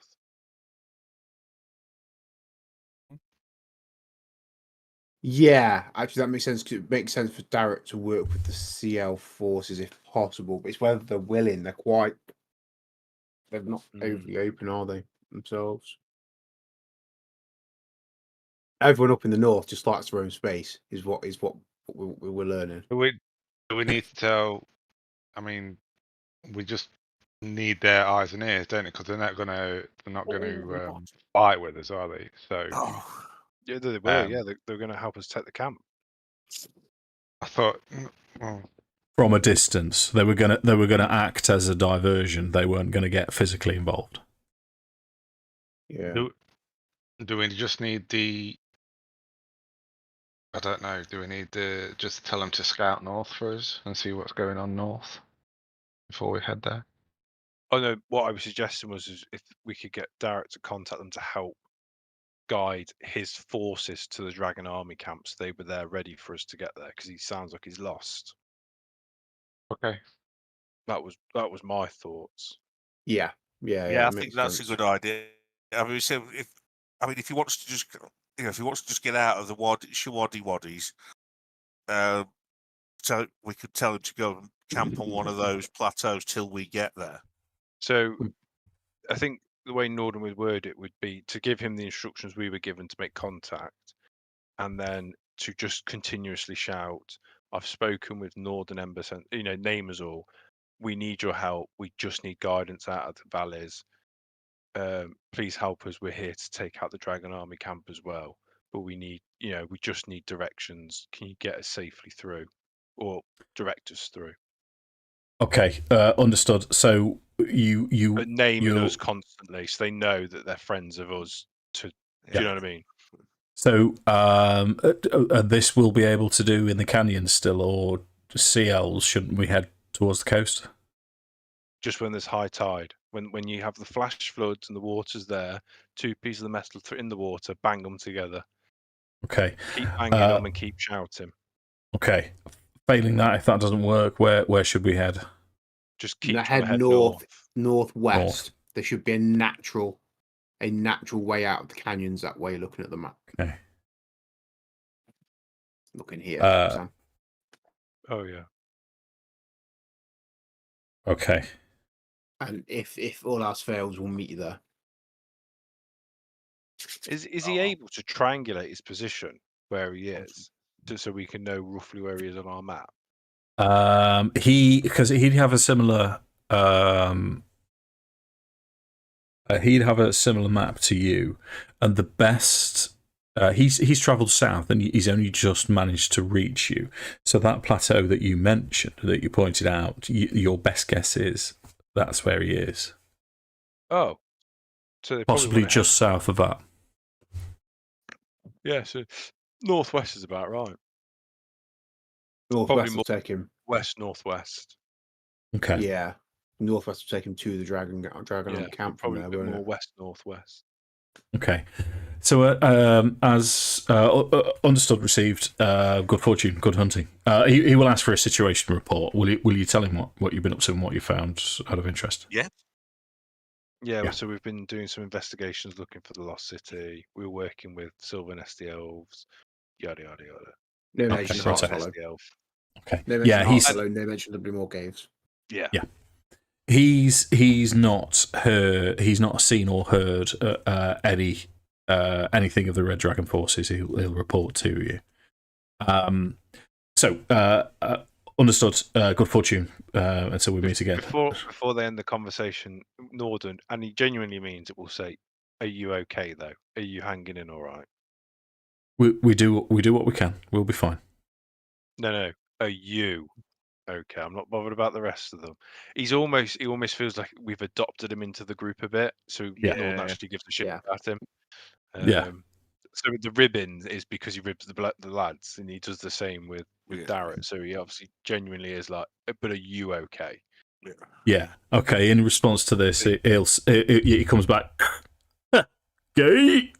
S5: Yeah, actually, that makes sense. 'Cause it makes sense for Darrett to work with the CL forces if possible. But it's whether they're willing. They're not overly open, are they themselves? Everyone up in the north just likes their own space. Is what we're learning.
S2: Do we need to tell? I mean, we just
S6: need their eyes and ears, don't it? Because they're not gonna fight with us, are they? So
S4: Oh,
S3: Yeah, they were.
S6: Um,
S3: Yeah, they're going to help us take the camp.
S6: I thought, well,
S1: From a distance, they were gonna act as a diversion. They weren't going to get physically involved.
S5: Yeah.
S6: do we just need the? I don't know. Do we need to just tell them to scout north for us and see what's going on north before we head there?
S3: Oh no, what I was suggesting was is if we could get Derek to contact them to help guide his forces to the Dragon Army camps. They were there ready for us to get there because he sounds like he's lost.
S6: Okay.
S3: That was my thoughts.
S5: Yeah.
S4: yeah, I
S5: it
S4: think
S5: makes
S4: that's
S5: sense.
S4: a good idea. I mean, so if he wants to just, if he wants to just get out of the waddies, so we could tell him to go and camp on one of those plateaus till we get there.
S3: So I think the way Nordan would word it would be to give him the instructions we were given to make contact, and then to just continuously shout, I've spoken with Nordan Embersense, name us all. We need your help. We just need guidance out of the valleys. Please help us. We're here to take out the Dragon Army camp as well. But we need, we just need directions. Can you get us safely through, or direct us through?
S1: Okay, understood. So you
S3: But naming
S1: you'll-
S3: us constantly, so they know that they're friends of us. Do you know what I mean?
S1: So this we'll be able to do in the canyons still, or CLs? Shouldn't we head towards the coast?
S3: Just when there's high tide, when you have the flash floods and the water's there, 2 pieces of metal in the water, bang them together.
S1: Okay.
S3: Keep banging them and keep shouting.
S1: Okay. Failing that, if that doesn't work, where should we head?
S3: Just keep trying
S5: head
S3: to head
S5: northwest.
S1: North.
S5: There should be a natural way out of the canyons that way. Looking at the map.
S1: Okay.
S5: Looking here, Sam.
S3: Oh yeah.
S1: Okay.
S5: And if all else fails, we'll meet you there.
S3: Is he able to triangulate his position where he is, so we can know roughly where he is on our map?
S1: Because he'd have a similar map to you, and the best he's travelled south and he's only just managed to reach you. So that plateau that you mentioned, that you pointed out, your best guess is that's where he is.
S3: Oh, so they
S1: Possibly
S3: wanna
S1: just south of that.
S3: Yeah, so northwest is about right.
S5: Northwest will
S3: more-
S5: take him.
S3: West northwest.
S1: Okay.
S5: Yeah, northwest will take him to the Dragon
S3: Yeah,
S5: camp from
S3: probably
S5: there.
S3: a bit
S5: Won't
S3: more
S5: it?
S3: west northwest.
S1: Okay. So, as understood, received. Good fortune, good hunting. He will ask for a situation report. Will you tell him what you've been up to and what you found out of interest?
S3: Yeah.
S1: Yeah.
S3: So we've been doing some investigations looking for the Lost City. We were working with Sylvan SD Elves, yada yada yada.
S5: No
S1: Okay,
S5: mention
S1: so
S5: of
S1: it's a-
S5: Heartfellow.
S3: SD Elf.
S1: Okay.
S5: No mention
S1: Yeah,
S5: of
S1: he's
S5: Heartfellow, no mention of the More Caves.
S3: Yeah.
S1: he's not seen or heard anything of the Red Dragon forces. He'll report to you. Understood. Good fortune. Until we meet again.
S3: Before they end the conversation, Nordan, and he genuinely means it, will say, "Are you okay though? Are you hanging in all right?"
S1: We do what we can. We'll be fine.
S3: No. Are you okay? I'm not bothered about the rest of them. He almost feels like we've adopted him into the group a bit, so Nordan actually gives a shit about him.
S1: Yeah.
S3: So the ribbon is because he ribs the lads, and he does the same with Darrett. So he obviously genuinely is like, "But are you okay?"
S1: Yeah. Okay. In response to this, he comes back. Gay.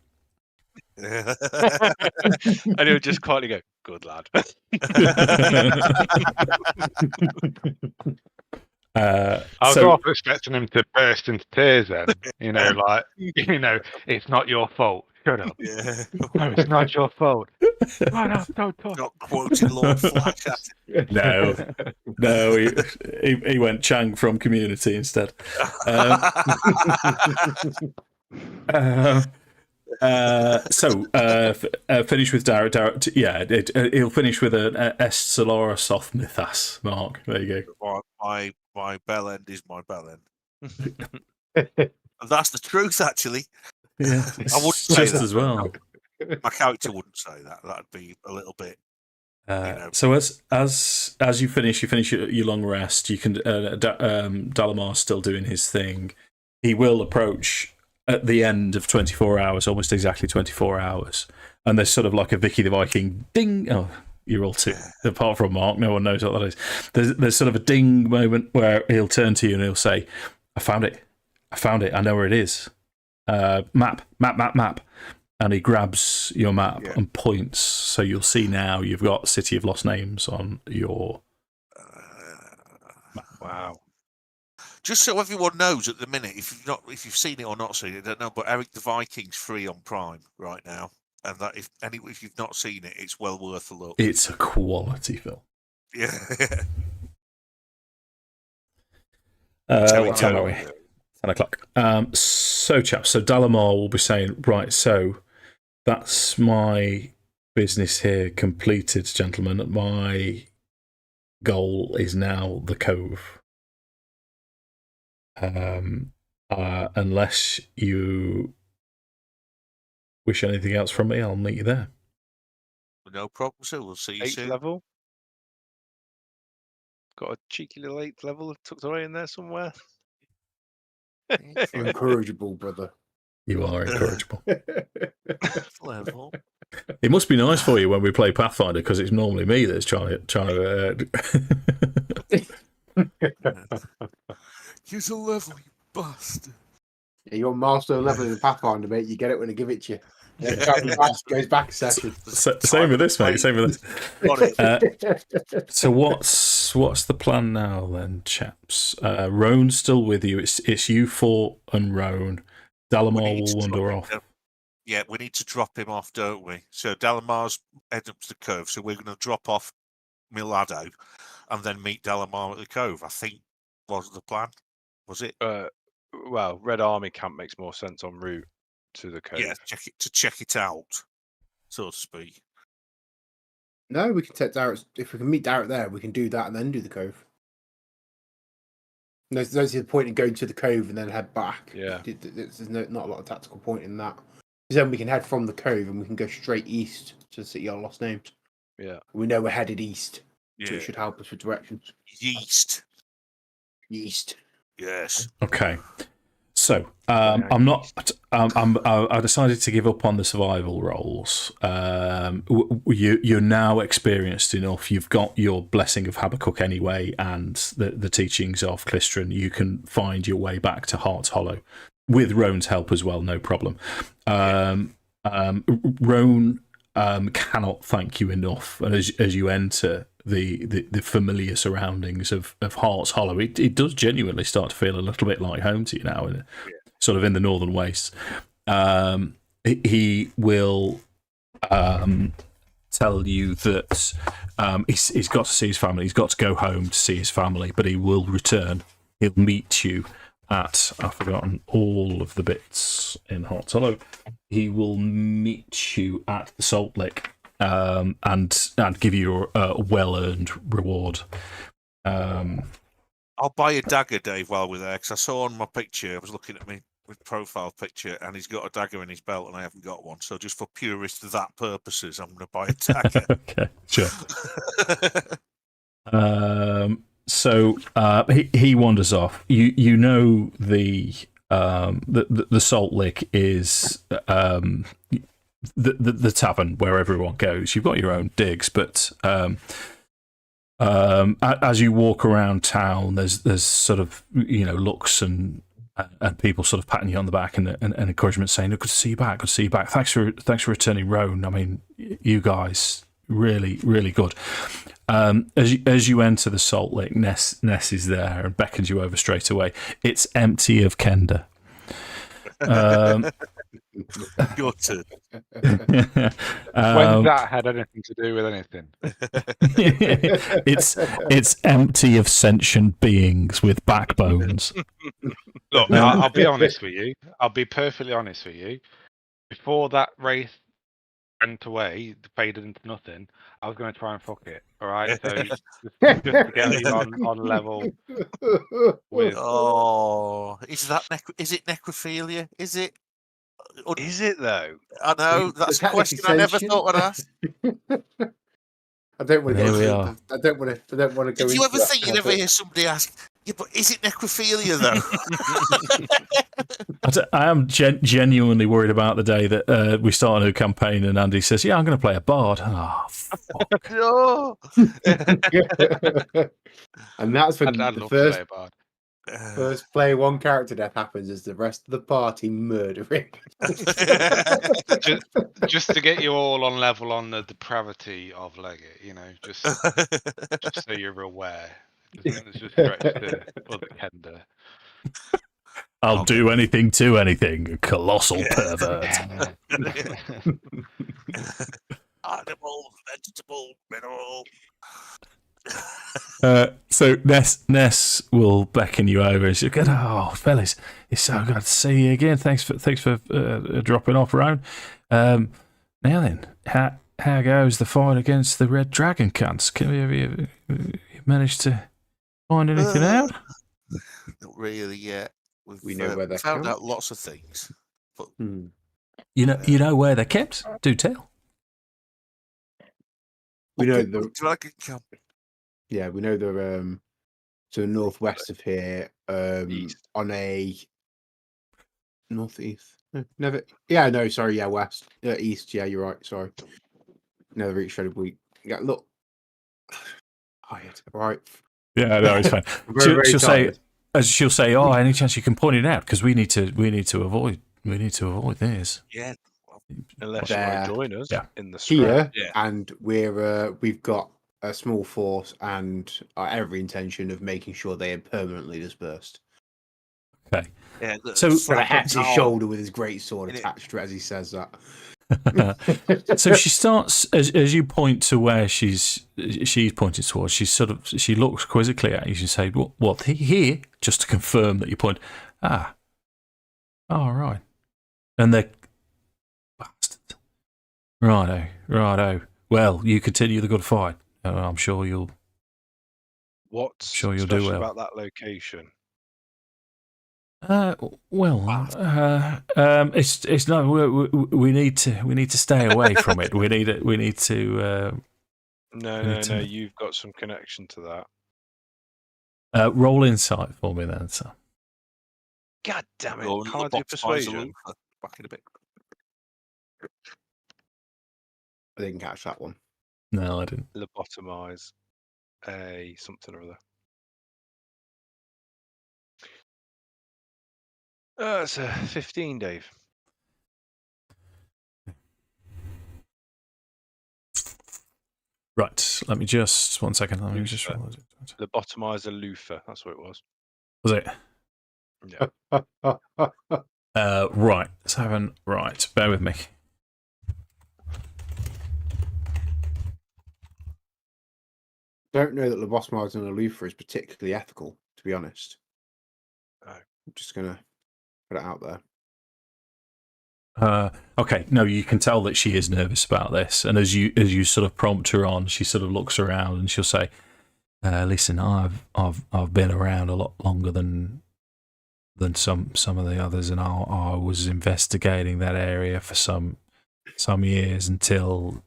S3: And he'll just quietly go, "Good lad."
S6: I was half expecting him to burst into tears then. It's not your fault. Shut up.
S4: Yeah.
S6: No, it's not your fault. No, don't talk.
S4: Not quoting Lord Flash at
S1: No, he went Chang from Community instead. Finish with Darrett. He'll finish with an Est Solora Soth Mythas. Mark, there you go.
S4: My bell end is my bell end. And that's the truth, actually.
S1: Yeah,
S4: I wouldn't say
S1: just
S4: that.
S1: as well.
S4: My character wouldn't say that. That'd be a little bit.
S1: So as you finish your long rest, you can Dalamar's still doing his thing. He will approach at the end of 24 hours, almost exactly 24 hours, and there's sort of like a Vicky the Viking ding. Oh, you're all too. Apart from Mark, no one knows what that is. There's sort of a ding moment where he'll turn to you and he'll say, "I found it. I know where it is. Map." And he grabs your map and points. So you'll see now you've got City of Lost Names on your map.
S3: Wow.
S4: Just so everyone knows, at the minute, if you've seen it or not seen it, I don't know. But Eric the Viking's free on Prime right now, and that if you've not seen it, it's well worth a look.
S1: It's a quality film.
S4: Yeah.
S1: What time are we? 10 o'clock. So chaps, so Dalamar will be saying, right, so that's my business here completed, gentlemen. My goal is now the Cove. Unless you wish anything else from me, I'll meet you there.
S4: No problem, sir. We'll see you
S3: 8th
S4: soon.
S3: level. Got a cheeky little 8th level tucked away in there somewhere.
S5: You're incorrigible, brother.
S1: You are incorrigible.
S4: Level.
S1: It must be nice for you when we play Pathfinder, because it's normally me that's trying to
S4: Use a level, you bastard.
S5: Yeah, you're milestone level in the Pathfinder, mate. You get it when they give it to you. Goes back a session.
S1: Same with this, mate. Same with this. So what's the plan now, then, chaps? Roan's still with you. It's you four and Roan. Dalamar will wander off.
S4: Yeah, we need to drop him off, don't we? So Dalamar's heading up to the Cove, so we're going to drop off Milado and then meet Dalamar at the Cove. I think was the plan. Was it?
S3: Well, Red Army camp makes more sense en route to the Cove.
S4: Yeah, check it out, so to speak.
S5: No, we can take Darrett. If we can meet Darrett there, we can do that and then do the Cove. There's the point in going to the Cove and then head back.
S3: Yeah.
S5: There's not a lot of tactical point in that. Because then we can head from the Cove and we can go straight east to the City of Lost Names.
S3: Yeah.
S5: We know we're headed east,
S4: Yeah.
S5: so it should help us with directions.
S4: Yeast. Yes.
S1: Okay. So I'm not. I decided to give up on the survival rolls. You're now experienced enough. You've got your blessing of Habakkuk anyway, and the teachings of Clistrin. You can find your way back to Heart's Hollow with Roan's help as well. No problem. Roan cannot thank you enough, and as you enter the familiar surroundings of Heart's Hollow, it does genuinely start to feel a little bit like home to you now, sort of in the northern wastes. He will tell you that he's got to see his family. He's got to go home to see his family, but he will return. He'll meet you at, I've forgotten all of the bits in Heart's Hollow. He will meet you at the Salt Lick. And give you a well-earned reward.
S4: I'll buy a dagger, Dave, while we're there, because I saw on my picture, I was looking at my profile picture, and he's got a dagger in his belt, and I haven't got one. So just for purist that purposes, I'm going to buy a dagger.
S1: Okay, sure. So he wanders off. You know the Salt Lick is the tavern where everyone goes. You've got your own digs, but as you walk around town, there's sort of looks and people sort of patting you on the back and encouragement, saying, "Good to see you back. Good to see you back. Thanks for returning, Roan. I mean, you guys really, really good." As you enter the Salt Lick, Ness is there and beckons you over straight away. It's empty of Kender.
S4: Your turn.
S2: When that had anything to do with anything.
S1: it's empty of sentient beings with backbones.
S2: Look, I'll be honest with you. I'll be perfectly honest with you. Before that wraith went away, faded into nothing, I was going to try and fuck it. All right, so just to get you on level with.
S4: Oh, is it necrophilia? Is it?
S3: Is it though?
S4: I know that's a question I never thought I'd ask.
S5: I don't want to
S1: There
S5: go.
S1: we
S5: into-
S1: are.
S5: I don't want to go.
S4: Did you
S5: into
S4: ever
S5: that
S4: think you'd ever
S5: topic.
S4: hear somebody ask, "Yeah, but is it necrophilia though?"
S1: I am genuinely worried about the day that we start a new campaign and Andy says, "Yeah, I'm going to play a bard." Oh, fuck.
S4: No.
S5: And that's when
S6: I'd
S5: the
S6: love to
S5: first
S6: play a bard.
S5: first player one character death happens as the rest of the party murdering.
S6: Just to get you all on level on the depravity of Leggit, just so you're aware.
S2: It's just stretch to other Kender.
S1: I'll do anything to anything. Colossal pervert.
S4: Animal, vegetable, mineral.
S1: So Ness will beckon you over and she'll go, "Oh, fellas, it's so good to see you again. Thanks for dropping off around. Now then, how goes the fight against the red dragon cunts? Have you managed to find anything out?"
S4: Not really yet.
S5: We know where they're
S4: found
S5: kept.
S4: out lots of things. But
S1: You know where they're kept? Do tell.
S5: We know the
S4: dragon camp.
S5: yeah, we know the to the northwest of here,
S3: East.
S5: on a northeast. No, west, east. Yeah, you're right. Sorry, never reached Shadow Week. Yeah, look, right.
S1: Yeah, no, it's fine. She'll say, "Oh, any chance you can point it out? Because we need to avoid this."
S4: Yeah.
S3: Unless you want to join us in the
S5: Here,
S4: Yeah.
S5: and we've got a small force and every intention of making sure they are permanently dispersed.
S1: Okay.
S4: Yeah.
S1: So-
S5: Got a hat to his shoulder with his great sword attached to it as he says that.
S1: So she starts as you point to where she's pointing towards. She looks quizzically at you. She say, "What here?" Just to confirm that you point. All right. And they're bastards. Righto. Well, you continue the good fight. I'm sure you'll.
S3: What's
S1: Sure you'll
S3: special
S1: do well.
S3: about that location?
S1: It's no. We need to stay away from it. We need to.
S3: No. You've got some connection to that.
S1: Roll insight for me then, sir.
S3: God damn it!
S4: Go and
S3: Can't
S4: the
S3: do
S4: box buys a
S3: persuasion.
S4: loop. Back in a bit.
S5: I didn't catch that one.
S1: No, I didn't.
S3: Lobotomize a something or other. It's a 15, Dave.
S1: Right. Let me just 1 second. Let me just roll it.
S3: Lobotomize a loofah. That's what it was.
S1: Was it?
S3: Yeah.
S1: Right. 7. Right. Bear with me.
S5: Don't know that lobotomizing a loofah is particularly ethical, to be honest.
S3: Oh.
S5: I'm just gonna put it out there.
S1: Okay, no, you can tell that she is nervous about this, and as you sort of prompt her on, she sort of looks around and she'll say, "Listen, I've been around a lot longer than some of the others, and I was investigating that area for some years until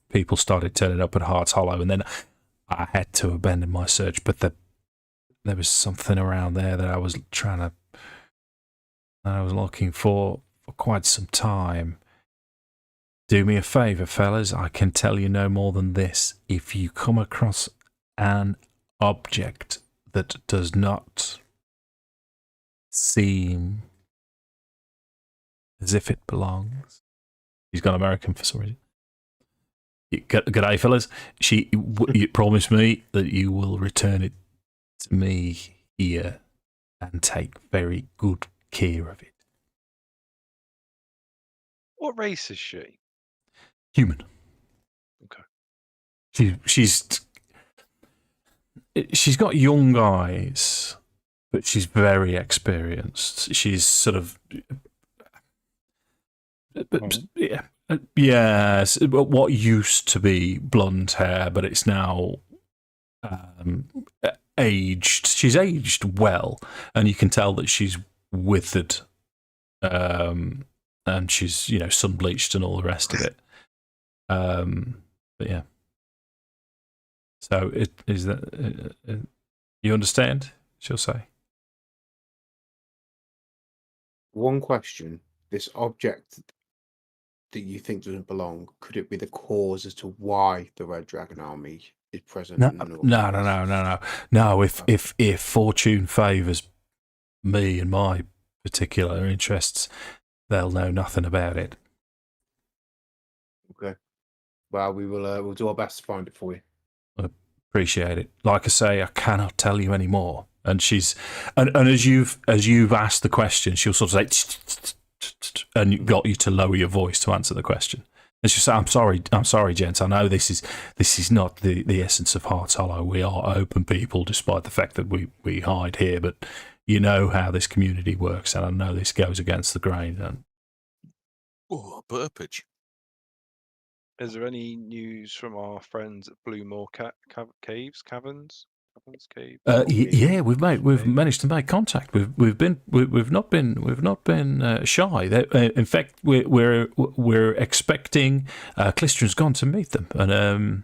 S1: people started turning up at Heart's Hollow, and then I had to abandon my search. But there was something around there that I was looking for quite some time. Do me a favour, fellas. I can tell you no more than this. If you come across an object that does not seem as if it belongs," he's gone American for some reason. Good day, fellas. You promise me that you will return it to me here and take very good care of it.
S3: What race is she?
S1: Human.
S3: Okay.
S1: She's got young eyes, but she's very experienced. She's sort of Yes, what used to be blonde hair, but it's now aged. She's aged well, and you can tell that she's withered, and she's sun bleached and all the rest of it. But yeah. So it is that you understand? She'll say.
S5: One question: this object that you think doesn't belong, could it be the cause as to why the Red Dragon Army is present
S1: No,
S5: in the north?
S1: No. If fortune favours me and my particular interests, they'll know nothing about it.
S5: Okay. Well, we'll do our best to find it for you.
S1: Appreciate it. Like I say, I cannot tell you any more. And she's and as you've asked the question, she'll sort of say and got you to lower your voice to answer the question. And she'll say, I'm sorry, gents. I know this is not the essence of Heart's Hollow. We are open people, despite the fact that we hide here. But you know how this community works, and I know this goes against the grain. And
S4: Oh, burpage.
S3: Is there any news from our friends at Bluemore Caverns?
S1: yeah, we've managed to make contact. We've not been shy. In fact, we're expecting Clistron's gone to meet them,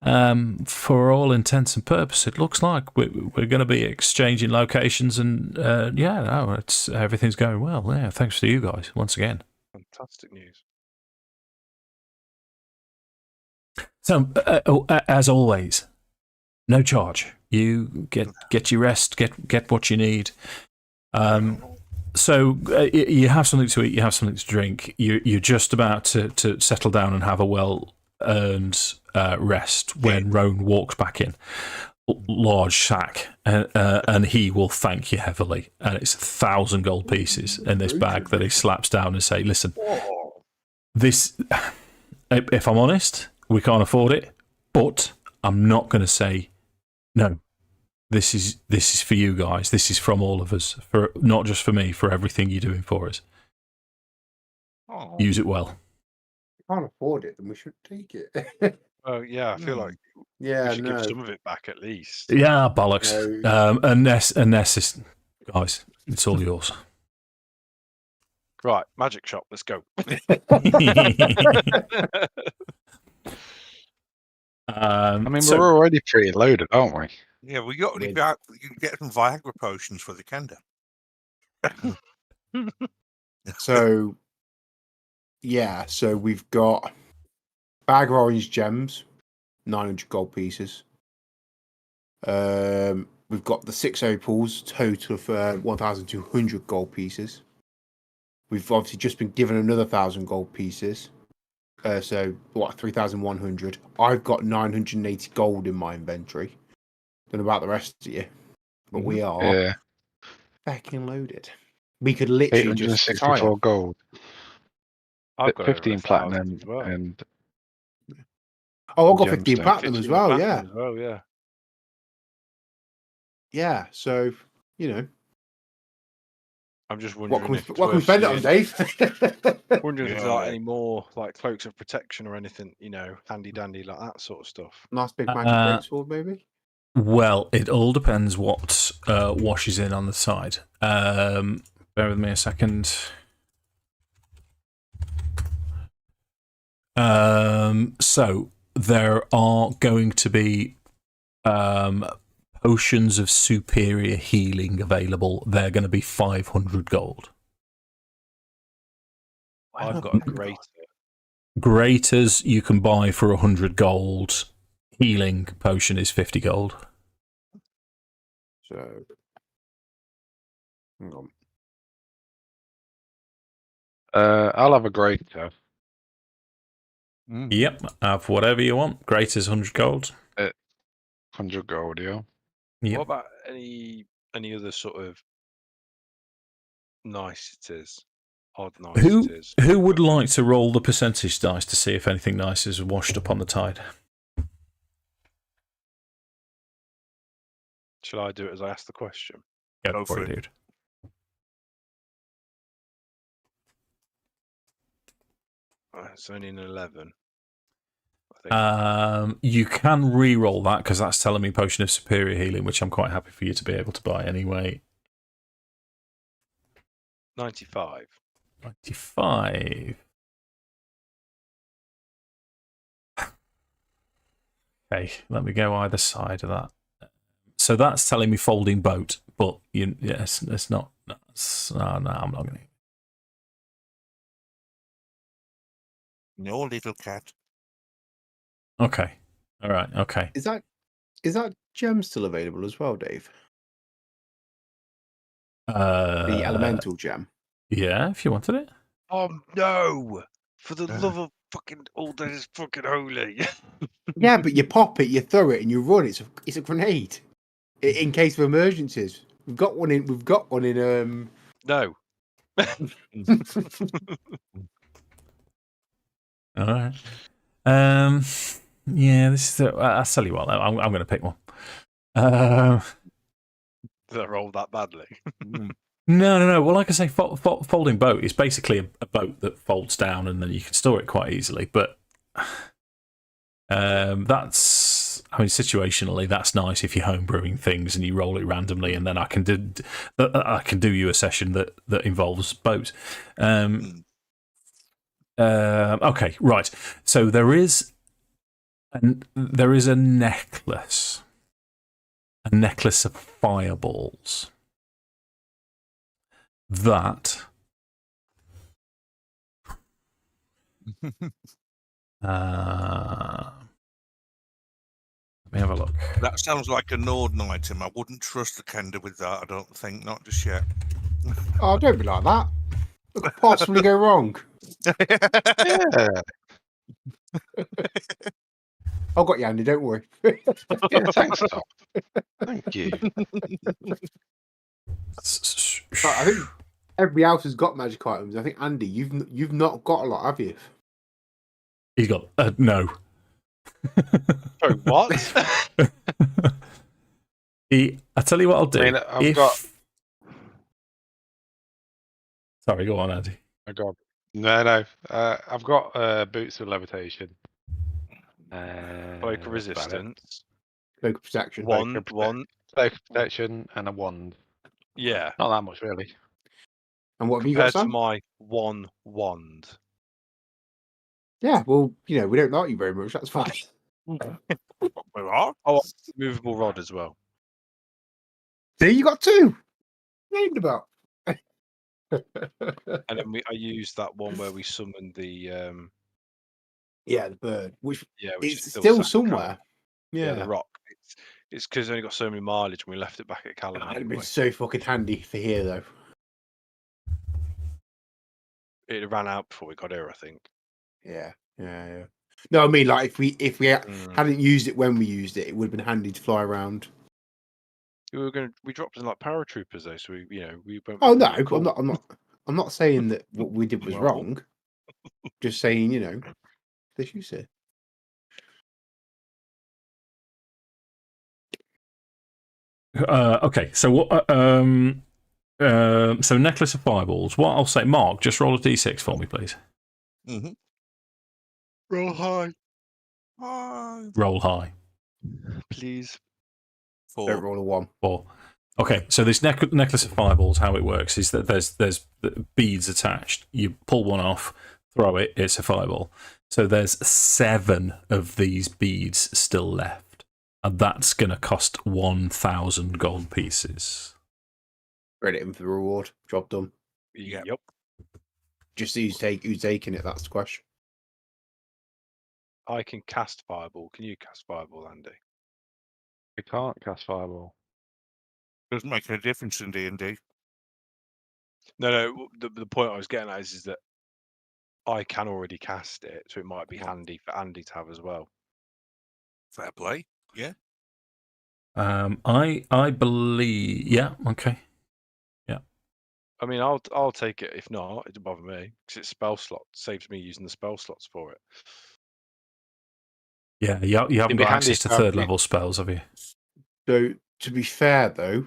S1: and for all intents and purposes, it looks like we're going to be exchanging locations. And it's everything's going well. Yeah, thanks to you guys once again.
S3: Fantastic news.
S1: So, as always, no charge. You get your rest, get what you need. So you have something to eat, you have something to drink. You're just about to settle down and have a well-earned rest when Roan walks back in. Large sack, and he will thank you heavily. And it's 1,000 gold pieces in this bag that he slaps down and say, "Listen, this. If I'm honest, we can't afford it, but I'm not going to say no. This is for you guys. This is from all of us. For not just for me, for everything you're doing for us. Use it well."
S5: If we can't afford it, then we should take it.
S3: Oh yeah, I feel like we should give some of it back at least.
S1: Yeah, bollocks. Unless it's, guys, it's all yours.
S3: Right, magic shop. Let's go.
S6: I mean, we're already pretty loaded, aren't we?
S4: Yeah, we got you can get some Viagra potions for the Kender.
S5: So we've got bag of orange gems, 900 gold pieces. We've got the 6 opals, total of 1,200 gold pieces. We've obviously just been given another 1,000 gold pieces. So 3,100. I've got 980 gold in my inventory. Don't know about the rest of you, but we are fucking loaded. We could literally just
S6: 864 gold.
S3: I've got
S6: 15 platinum
S3: as well.
S6: and
S5: I've got 15 platinum as well. Yeah.
S3: As well, yeah.
S5: Yeah. So
S3: I'm just wondering
S5: what can we spend it on, Dave?
S3: Wondering if there's any more like cloaks of protection or anything, handy dandy like that sort of stuff.
S5: Nice big magic greatsword, maybe.
S1: Well, it all depends what washes in on the side. Bear with me a second. So there are going to be potions of superior healing available. They're going to be 500 gold.
S3: I've got a greater.
S1: Graters you can buy for 100 gold. Healing potion is 50 gold.
S5: So, hang on.
S6: I'll have a greater.
S1: Yep, have whatever you want. Graters 100 gold.
S6: 100 gold, yeah.
S1: Yep.
S3: What about any other sort of niceties? Odd niceties?
S1: Who would like to roll the percentage dice to see if anything nice is washed up on the tide?
S3: Shall I do it as I ask the question?
S1: Go for it, dude.
S3: It's only an 11. I think.
S1: You can re-roll that because that's telling me Potion of Superior Healing, which I'm quite happy for you to be able to buy anyway.
S3: 95.
S1: 95. Okay, let me go either side of that. So that's telling me Folding Boat, but yes, it's not. No, I'm not going to.
S4: No, little cat.
S1: Okay. All right. Okay.
S5: Is that gem still available as well, Dave? The elemental gem.
S1: Yeah, if you wanted it.
S3: Oh no! For the love of fucking all that is fucking holy.
S5: Yeah, but you pop it, you throw it, and you run. It's a grenade in case of emergencies. We've got one in.
S3: No.
S1: All right. Yeah, this is. I'll tell you what. I'm going to pick one.
S3: Did I roll that badly?
S1: No. Well, like I say, folding boat is basically a boat that folds down, and then you can store it quite easily. But that's. I mean, situationally, that's nice if you're homebrewing things and you roll it randomly, and then I can do you a session that involves boats. Okay, right. So there is a necklace of fireballs that let me have a look.
S4: That sounds like a Nordan item. I wouldn't trust the Kender with that, I don't think. Not just yet.
S5: Oh, don't be like that. What could possibly go wrong?
S6: Yeah.
S5: I've got you, Andy. Don't worry.
S6: Yeah, thanks, Tom. Thank you.
S5: I think everybody else has got magic items. I think Andy, you've not got a lot, have you?
S1: He's got no.
S3: Sorry, what?
S1: I tell you what I'll do.
S6: I mean, I've got.
S1: Sorry, go on, Andy.
S6: No. I've got boots of levitation.
S3: Cloak of resistance.
S5: Cloak of protection.
S3: One.
S6: Cloak of protection and a wand.
S3: Yeah.
S6: Not that much, really.
S5: And what have you got,
S3: Compared to
S5: Sam?
S3: my one wand.
S5: Yeah, well, we don't like you very much. That's fine.
S3: Oh, movable rod as well.
S5: See, you got two. Named about.
S3: And then I used that one where we summoned the
S5: the bird, which
S3: is
S5: it's still
S3: sat
S5: somewhere.
S3: Yeah, the rock. It's because it only got so many mileage, and we left it back at Calendar.
S5: It'd been so fucking handy for here, though.
S3: It ran out before we got here, I think.
S5: Yeah. No, I mean, like if we hadn't used it when we used it, it would have been handy to fly around.
S3: We dropped in like paratroopers though, so we went.
S5: Oh no,
S3: cool.
S5: I'm not saying that what we did was
S3: Well.
S5: wrong. Just saying, this you say.
S1: Okay, so what? So necklace of fireballs. What I'll say, Mark, just roll a d6 for me, please.
S4: Mm-hmm.
S3: Roll high,
S1: Roll high.
S3: please.
S5: Don't roll a 1.
S1: 4. Okay, so this necklace of fireballs, how it works is that there's beads attached. You pull one off, throw it, it's a fireball. So there's 7 of these beads still left, and that's going to cost 1,000 gold pieces.
S5: Credit him for the reward. Job done.
S3: Yep.
S5: Just who's taking it? That's the question.
S3: I can cast fireball. Can you cast fireball, Andy?
S6: I can't cast fireball.
S4: Doesn't make any difference in D&D.
S3: No. The point I was getting at is that I can already cast it, so it might be handy for Andy to have as well.
S4: Fair play. Yeah.
S1: I believe. Yeah. Okay. Yeah.
S3: I mean, I'll take it. If not, it doesn't bother me because it's spell slot. Saves me using the spell slots for it.
S1: Yeah. You haven't
S6: be
S1: got
S6: handy
S1: access to
S6: to have
S1: third level spells, have you?
S5: So to be fair, though,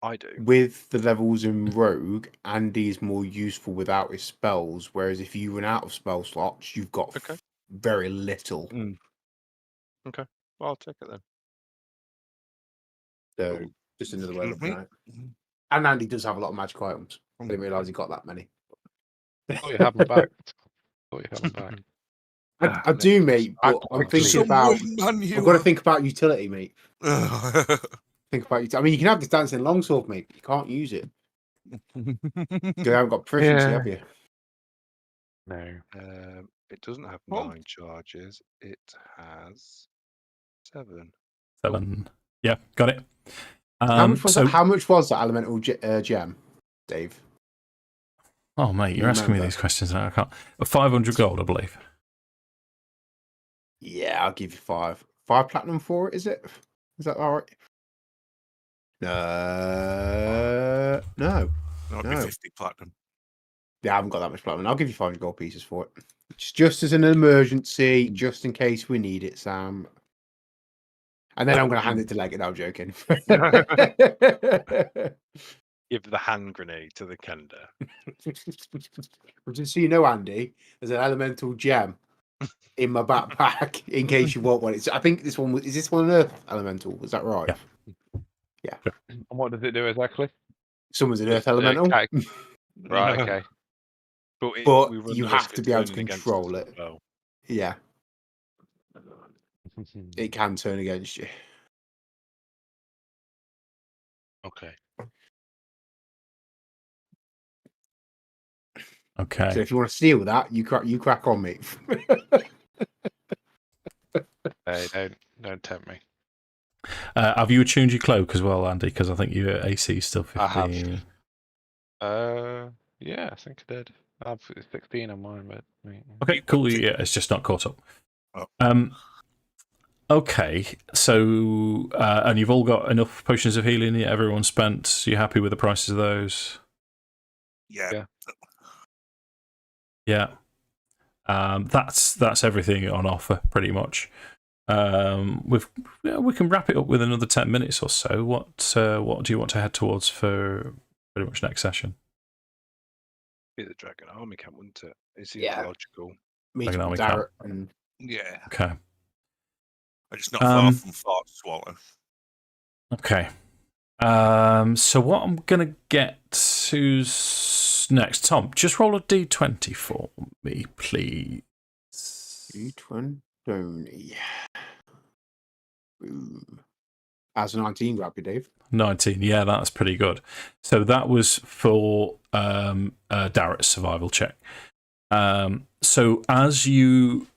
S3: I do.
S5: with the levels in Rogue, Andy is more useful without his spells, whereas if you run out of spell slots, you've got
S3: Okay.
S5: very little.
S3: Okay. Well, I'll take it then.
S5: So just another way of
S4: Excuse
S5: looking at it. And Andy does have a lot of magic items. I didn't realise he got that many.
S6: Oh, you have them back. Oh, you have them back.
S5: I do, mate, but I'm thinking about. I've got to think about utility, mate. Think about utility. I mean, you can have this dancing longsword, mate, but you can't use it. You haven't got proficiency,
S6: Yeah.
S5: have you?
S6: No.
S3: It doesn't have
S4: Oh.
S3: 9 charges. It has 7.
S1: 7. Yeah, got it.
S5: How much was
S1: so,
S5: that? How much was that elemental gem, Dave?
S1: oh, mate, you're asking me
S5: remember?
S1: these questions now. I can't. 500 gold, I believe.
S5: Yeah, I'll give you 5. 5 platinum for it, is it? Is that all right? No.
S4: That'd be
S5: No.
S4: 50 platinum.
S5: Yeah, I haven't got that much platinum. I'll give you 500 gold pieces for it. It's just as an emergency, just in case we need it, Sam. And then I'm going to hand it to Leggit. I'm joking.
S3: Give the hand grenade to the Kender.
S5: Well, just so you know, Andy, there's an elemental gem in my backpack in case you want one. I think this one is this one an earth elemental? Is that right?
S1: Yeah.
S2: And what does it do exactly?
S5: Someone's an earth
S2: Just,
S5: elemental.
S2: Right. Okay.
S5: But
S3: we run
S5: you
S3: the
S5: have
S3: risk
S5: to
S3: of
S5: be able to
S3: turning against
S5: control
S3: us
S5: it.
S3: as well.
S5: Yeah, it can turn against you.
S6: Okay.
S1: Okay.
S5: So if you want to steal that, you crack on, mate.
S6: Hey, don't tempt me.
S1: Have you attuned your cloak as well, Andy? Because I think your AC is still 15.
S6: I have. Yeah, I think I did. I have 16 on mine, but
S1: Okay, cool. Yeah, it's just not caught up.
S4: Oh.
S1: Okay, so and you've all got enough potions of healing. Yeah, everyone's spent. You happy with the prices of those?
S4: Yeah.
S1: Yeah. That's everything on offer, pretty much. We can wrap it up with another 10 minutes or so. What do you want to head towards for pretty much next session?
S3: Be the Dragon Army camp, wouldn't it? It seems
S5: Yeah.
S3: logical.
S5: Meet
S1: Like an
S5: with
S1: army
S5: Darrett and
S4: Yeah.
S1: Okay.
S4: I'm just not far from Fort Swallow.
S1: Okay. So what I'm gonna get to next, Tom, just roll a d20 for me, please.
S5: D20. Boom. As a 19, grab you, Dave.
S1: 19. Yeah, that's pretty good. So that was for Darrett's survival check. So as you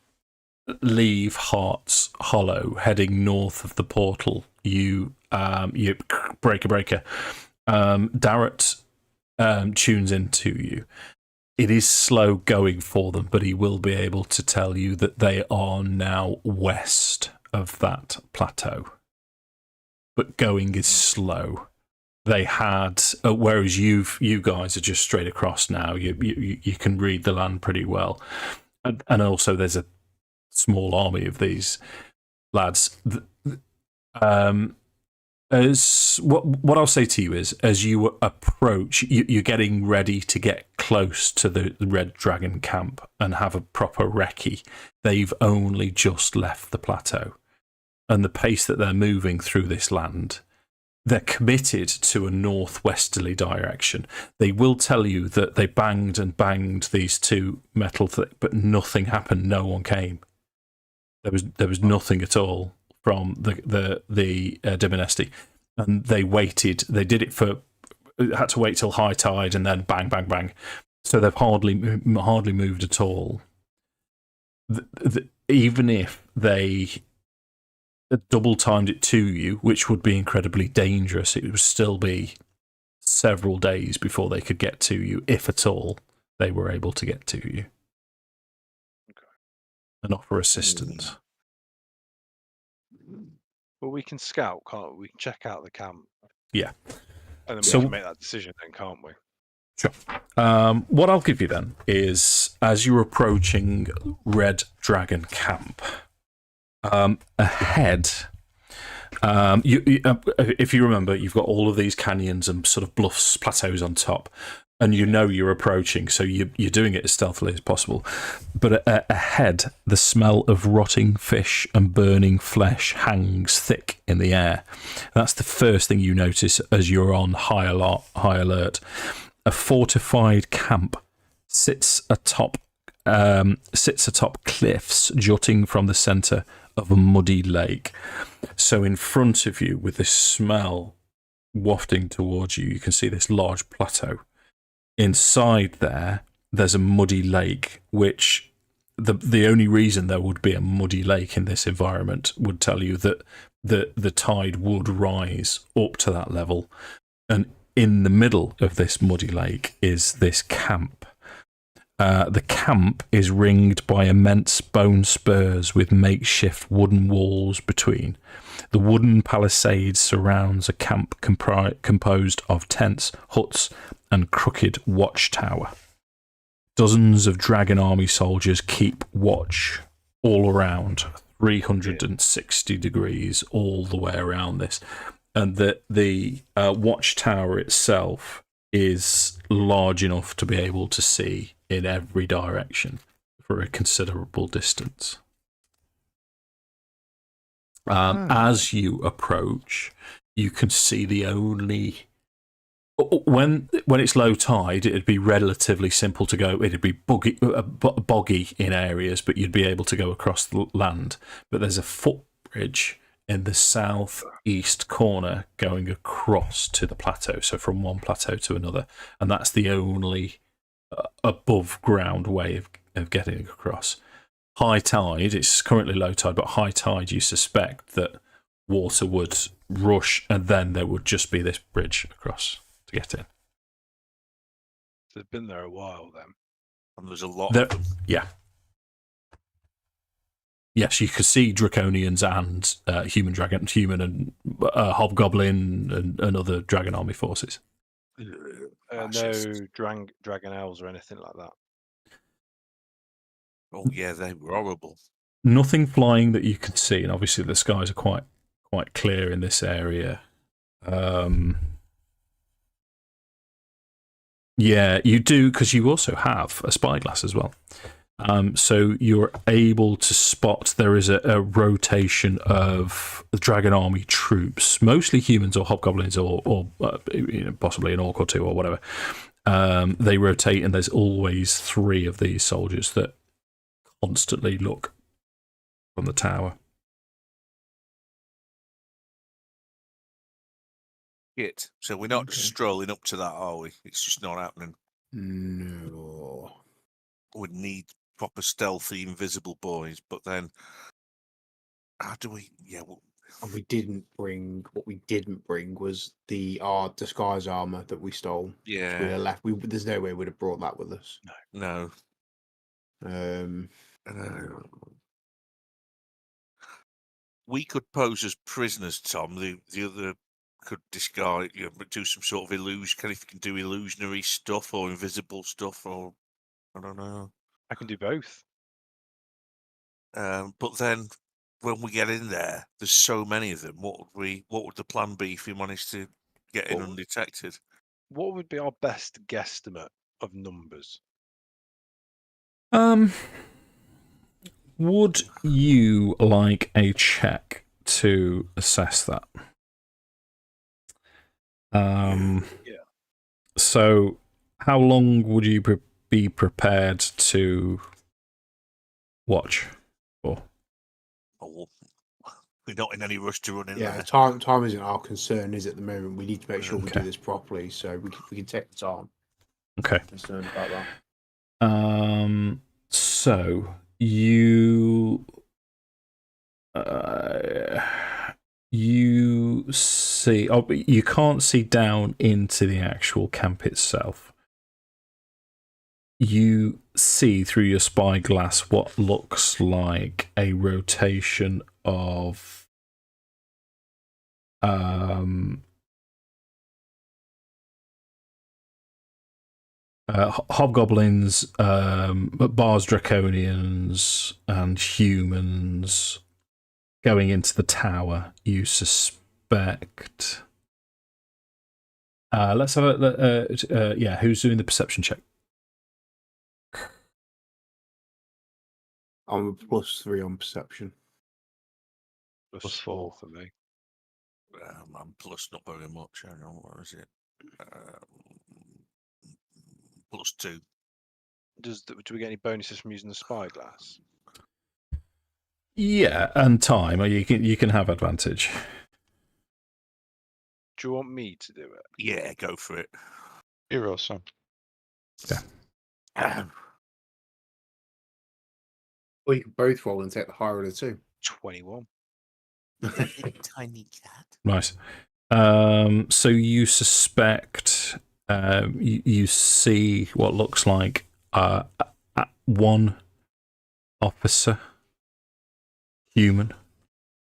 S1: leave Heart's Hollow, heading north of the portal, you breaker. Darrett tunes into you. It is slow going for them, but he will be able to tell you that they are now west of that plateau. But going is slow. They had, whereas you guys are just straight across now. You can read the land pretty well, and also there's a small army of these lads. As what I'll say to you is, as you approach, you're getting ready to get close to the Red Dragon camp and have a proper recce. They've only just left the plateau, and the pace that they're moving through this land, they're committed to a northwesterly direction. They will tell you that they banged and banged these two metal but nothing happened. No one came. There was nothing at all from the Divinesti, and they waited. They did it had to wait till high tide, and then bang, bang, bang. So they've hardly moved at all. Even if they double timed it to you, which would be incredibly dangerous, it would still be several days before they could get to you, if at all they were able to get to you.
S3: Okay.
S1: And offer assistance.
S3: Well, we can scout, can't we? We can check out the camp.
S1: Yeah.
S3: And then we
S1: So-
S3: can make that decision then, can't we?
S1: Sure. What I'll give you then is, as you're approaching Red Dragon Camp, ahead, If you remember, you've got all of these canyons and sort of bluffs, plateaus on top, and you know you're approaching, so you're doing it as stealthily as possible. But ahead, the smell of rotting fish and burning flesh hangs thick in the air. That's the first thing you notice as you're on high alert. A fortified camp sits atop cliffs jutting from the centre of a muddy lake. So in front of you, with this smell wafting towards you, you can see this large plateau. Inside there's a muddy lake, which the only reason there would be a muddy lake in this environment would tell you that the tide would rise up to that level. And in the middle of this muddy lake is this camp. The camp is ringed by immense bone spurs with makeshift wooden walls between. The wooden palisade surrounds a camp composed of tents, huts, and crooked watchtower. Dozens of dragon army soldiers keep watch all around, 360 degrees all the way around this. And the watchtower itself is large enough to be able to see in every direction for a considerable distance. As you approach, you can see the only... When it's low tide, it'd be relatively simple to go. It'd be boggy in areas, but you'd be able to go across the land. But there's a footbridge in the southeast corner going across to the plateau, so from one plateau to another, and that's the only above ground way of getting across. High tide, it's currently low tide, but high tide you suspect that water would rush and then there would just be this bridge across to get in.
S3: They've been there a while then.
S4: And there's a lot of them.
S1: Yeah. Yes, you could see draconians and human and hobgoblin and other dragon army forces.
S3: No dragon elves or anything like that.
S4: Oh yeah, they were horrible.
S1: Nothing flying that you can see, and obviously the skies are quite clear in this area. Yeah, you do, because you also have a spyglass as well. So you're able to spot there is a rotation of dragon army troops, mostly humans or hobgoblins or possibly an orc or two or whatever. They rotate, and there's always 3 of these soldiers that constantly look from the tower.
S4: Shit. So we're not just strolling up to that, are we? It's just not happening.
S5: No.
S4: We'd need proper stealthy, invisible boys, but then how do we? Yeah, well,
S5: And we didn't bring. What we didn't bring was our disguise armor that we stole.
S4: yeah,
S5: We left. There's no way we'd have brought that with us.
S4: no. We could pose as prisoners, Tom. The other could disguise, do some sort of illusion. If you can do illusionary stuff or invisible stuff, or I don't know.
S3: I can do both.
S4: But then when we get in there, there's so many of them. What would the plan be if we managed to get in undetected?
S3: What would be our best guesstimate of numbers?
S1: Would you like a check to assess that?
S3: Yeah.
S1: So how long would you be prepared to watch for?
S4: Oh, we're not in any rush to run in
S5: Yeah,
S4: there.
S5: time isn't our concern, is it? At the moment, we need to make sure we do
S1: Okay.
S5: this properly, so we can take the time.
S1: Okay.
S5: Concerned about that.
S1: So you see. Oh, but you can't see down into the actual camp itself. You see through your spyglass what looks like a rotation of hobgoblins, bars, draconians, and humans going into the tower, you suspect. Let's have a yeah. Who's doing the perception check?
S5: I'm a +3 on perception.
S3: Plus 4 for me.
S4: I'm plus not very much. I don't know, what is it? +2.
S3: Do we get any bonuses from using the spyglass?
S1: Yeah, and time. Or you can have advantage.
S3: Do you want me to do it?
S4: Yeah, go for it.
S6: You're awesome.
S5: Or you can both roll and take the higher of the two.
S3: 21.
S4: Tiny cat.
S1: Nice. So you suspect you see what looks like one officer, human.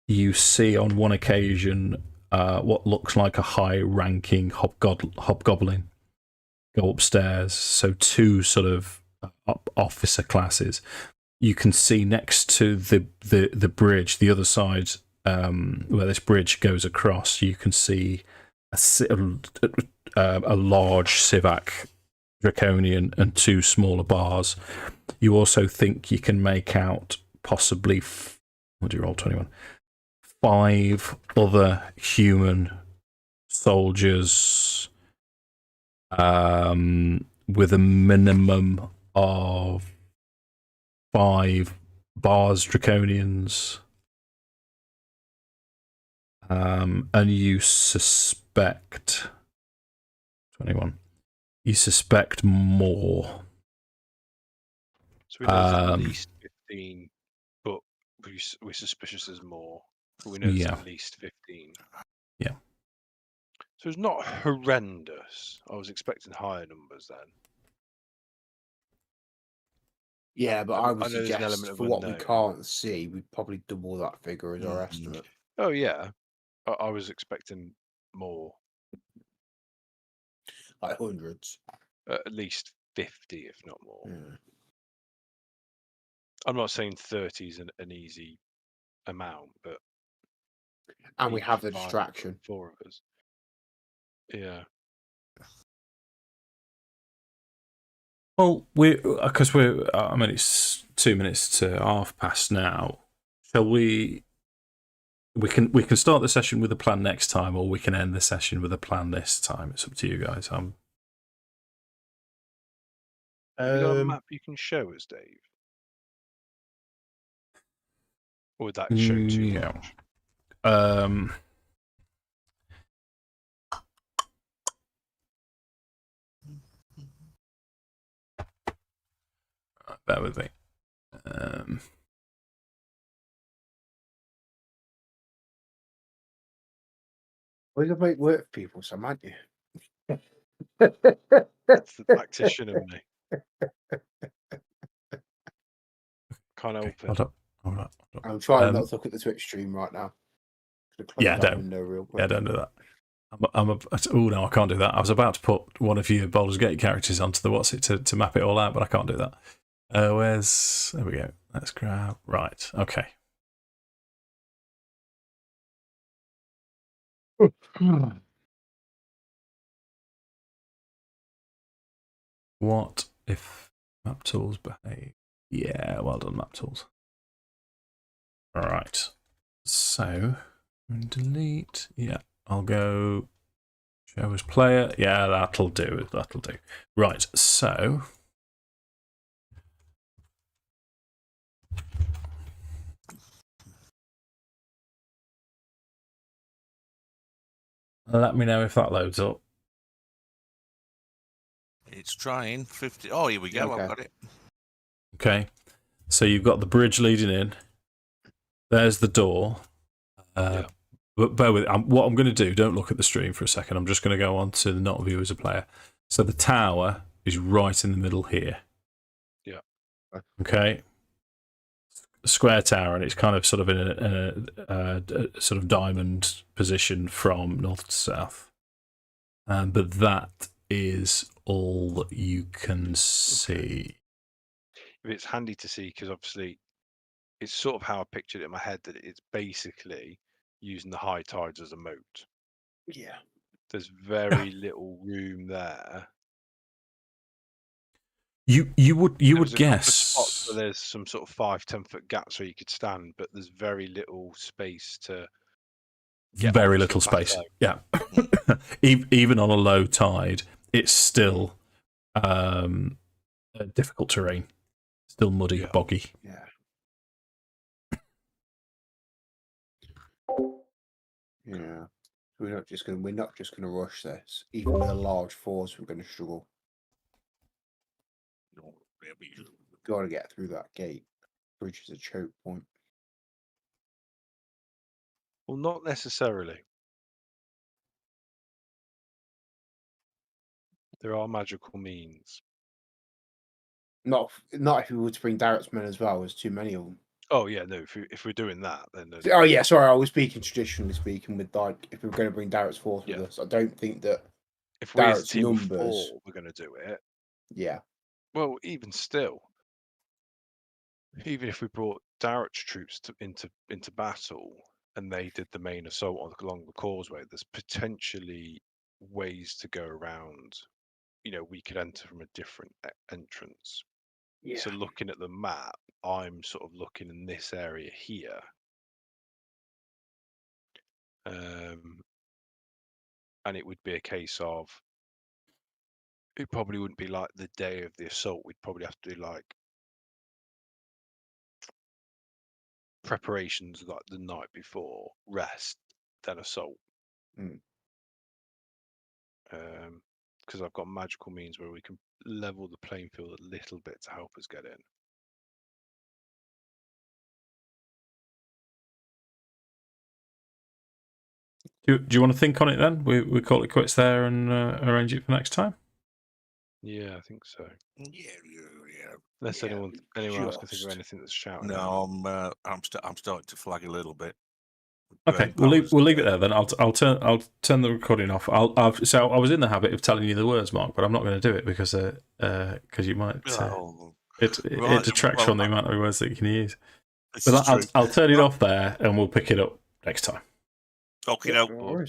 S1: You see on one occasion what looks like a high-ranking hobgoblin go upstairs. So two sort of officer classes. You can see next to the bridge, the other side where this bridge goes across, you can see a large Civac Draconian and two smaller bars. You also think you can make out possibly, what do you roll, 21? 5 other human soldiers with a minimum of 5 bars Draconians. And you suspect 21. You suspect more.
S3: So we know there's at least 15, but we're suspicious there's more. But we know there's at least 15.
S1: Yeah.
S3: So it's not horrendous. I was expecting higher numbers then.
S5: Yeah, but I would
S3: know there's an
S5: suggest
S3: element of
S5: for what we
S3: unknown.
S5: can't see, we'd probably double that figure as our estimate.
S3: Oh yeah, I was expecting more.
S5: Like hundreds.
S3: At least 50, if not more.
S5: Yeah.
S3: I'm not saying 30 is an easy amount, but
S5: And we have the
S3: 5,
S5: distraction.
S3: 4 of us. Yeah.
S1: Well, I mean, it's 2 minutes to past now. Shall we? We can start the session with a plan next time, or we can end the session with a plan this time. It's up to you guys.
S3: Have you got a map you can show us, Dave? Or would that show too much?
S1: Bear with me.
S5: Well, you can make work for people, Sam, aren't you?
S3: That's the tactician in me. Can't help it.
S1: Hold up.
S5: I'm trying not to look at the Twitch stream right now.
S1: Yeah, don't.
S5: Window real quick.
S1: Yeah, don't do that. Oh no, I can't do that. I was about to put one of your Baldur's Gate characters onto the to map it all out, but I can't do that. There we go. Let's grab. Right. Okay. What if map tools behave? Yeah, well done, map tools. All right. So delete. Yeah, I'll go show as player. Yeah, that'll do. That'll do. Right. So. Let me know if that loads up.
S4: It's trying. 50. Oh, here we go.
S5: Okay.
S4: I've got it.
S1: Okay. So you've got the bridge leading in. There's the door. But bear with it. What I'm going to do, don't look at the stream for a second. I'm just going to go on to the not view as a player. So the tower is right in the middle here.
S3: Yeah.
S1: Okay. Square tower, and it's kind of sort of in a sort of diamond position from north to south. But that is all that you can see.
S3: It's handy to see because obviously it's sort of how I pictured it in my head, that it's basically using the high tides as a moat.
S5: Yeah.
S3: There's very little room there.
S1: You would
S3: There's a couple of spots
S1: guess
S3: where there's some sort of 5-10 foot gaps where you could stand, but there's very little space to get
S1: very
S3: onto
S1: little
S3: the
S1: space.
S3: plateau.
S1: Yeah, even on a low tide, it's still difficult terrain, still muddy,
S3: Yeah.
S1: boggy.
S5: Yeah. Yeah. We're not just gonna rush this. Even with a large force, we're gonna struggle. Got to get through that gate. Bridge is a choke point.
S3: Well, not necessarily. There are magical means.
S5: Not if we were to bring Darrett's men as well. There's too many of them.
S3: Oh yeah, no. If we're doing that, then
S5: Oh yeah, sorry. I was speaking traditionally speaking with like if we were going to bring Darrett's force with
S3: Yeah.
S5: us. I don't think that.
S3: if we as a
S5: Darrett's
S3: team of
S5: numbers.
S3: 4 we're going to do it.
S5: Yeah.
S3: Well, even still, even if we brought Darrett's troops into battle and they did the main assault along the causeway, there's potentially ways to go around. You know, we could enter from a different entrance.
S5: Yeah.
S3: So looking at the map, I'm sort of looking in this area here. And it would be a case of, it probably wouldn't be like the day of the assault. We'd probably have to do like preparations like the night before, rest, then assault.
S5: Mm.
S3: Because I've got magical means where we can level the playing field a little bit to help us get in.
S1: Do you want to think on it then? We call it quits there and arrange it for next time.
S3: Yeah, I think so.
S4: Yeah.
S3: Unless
S5: Yeah,
S3: anyone else can think of
S5: just-
S3: anything that's shouting.
S4: No, I'm starting to flag a little bit.
S1: Okay,
S4: Burn
S1: we'll leave it
S4: powers,
S1: there then. I'll turn the recording off. So I was in the habit of telling you the words, Mark, but I'm not going to do it because you might
S4: Oh,
S1: it
S4: right,
S1: detracts
S4: well,
S1: from the amount of words that you can use.
S4: this
S1: But
S4: is true.
S1: I'll turn it off there and we'll pick it up next time.
S4: Okay,
S5: Yeah,
S4: no.
S5: no worries.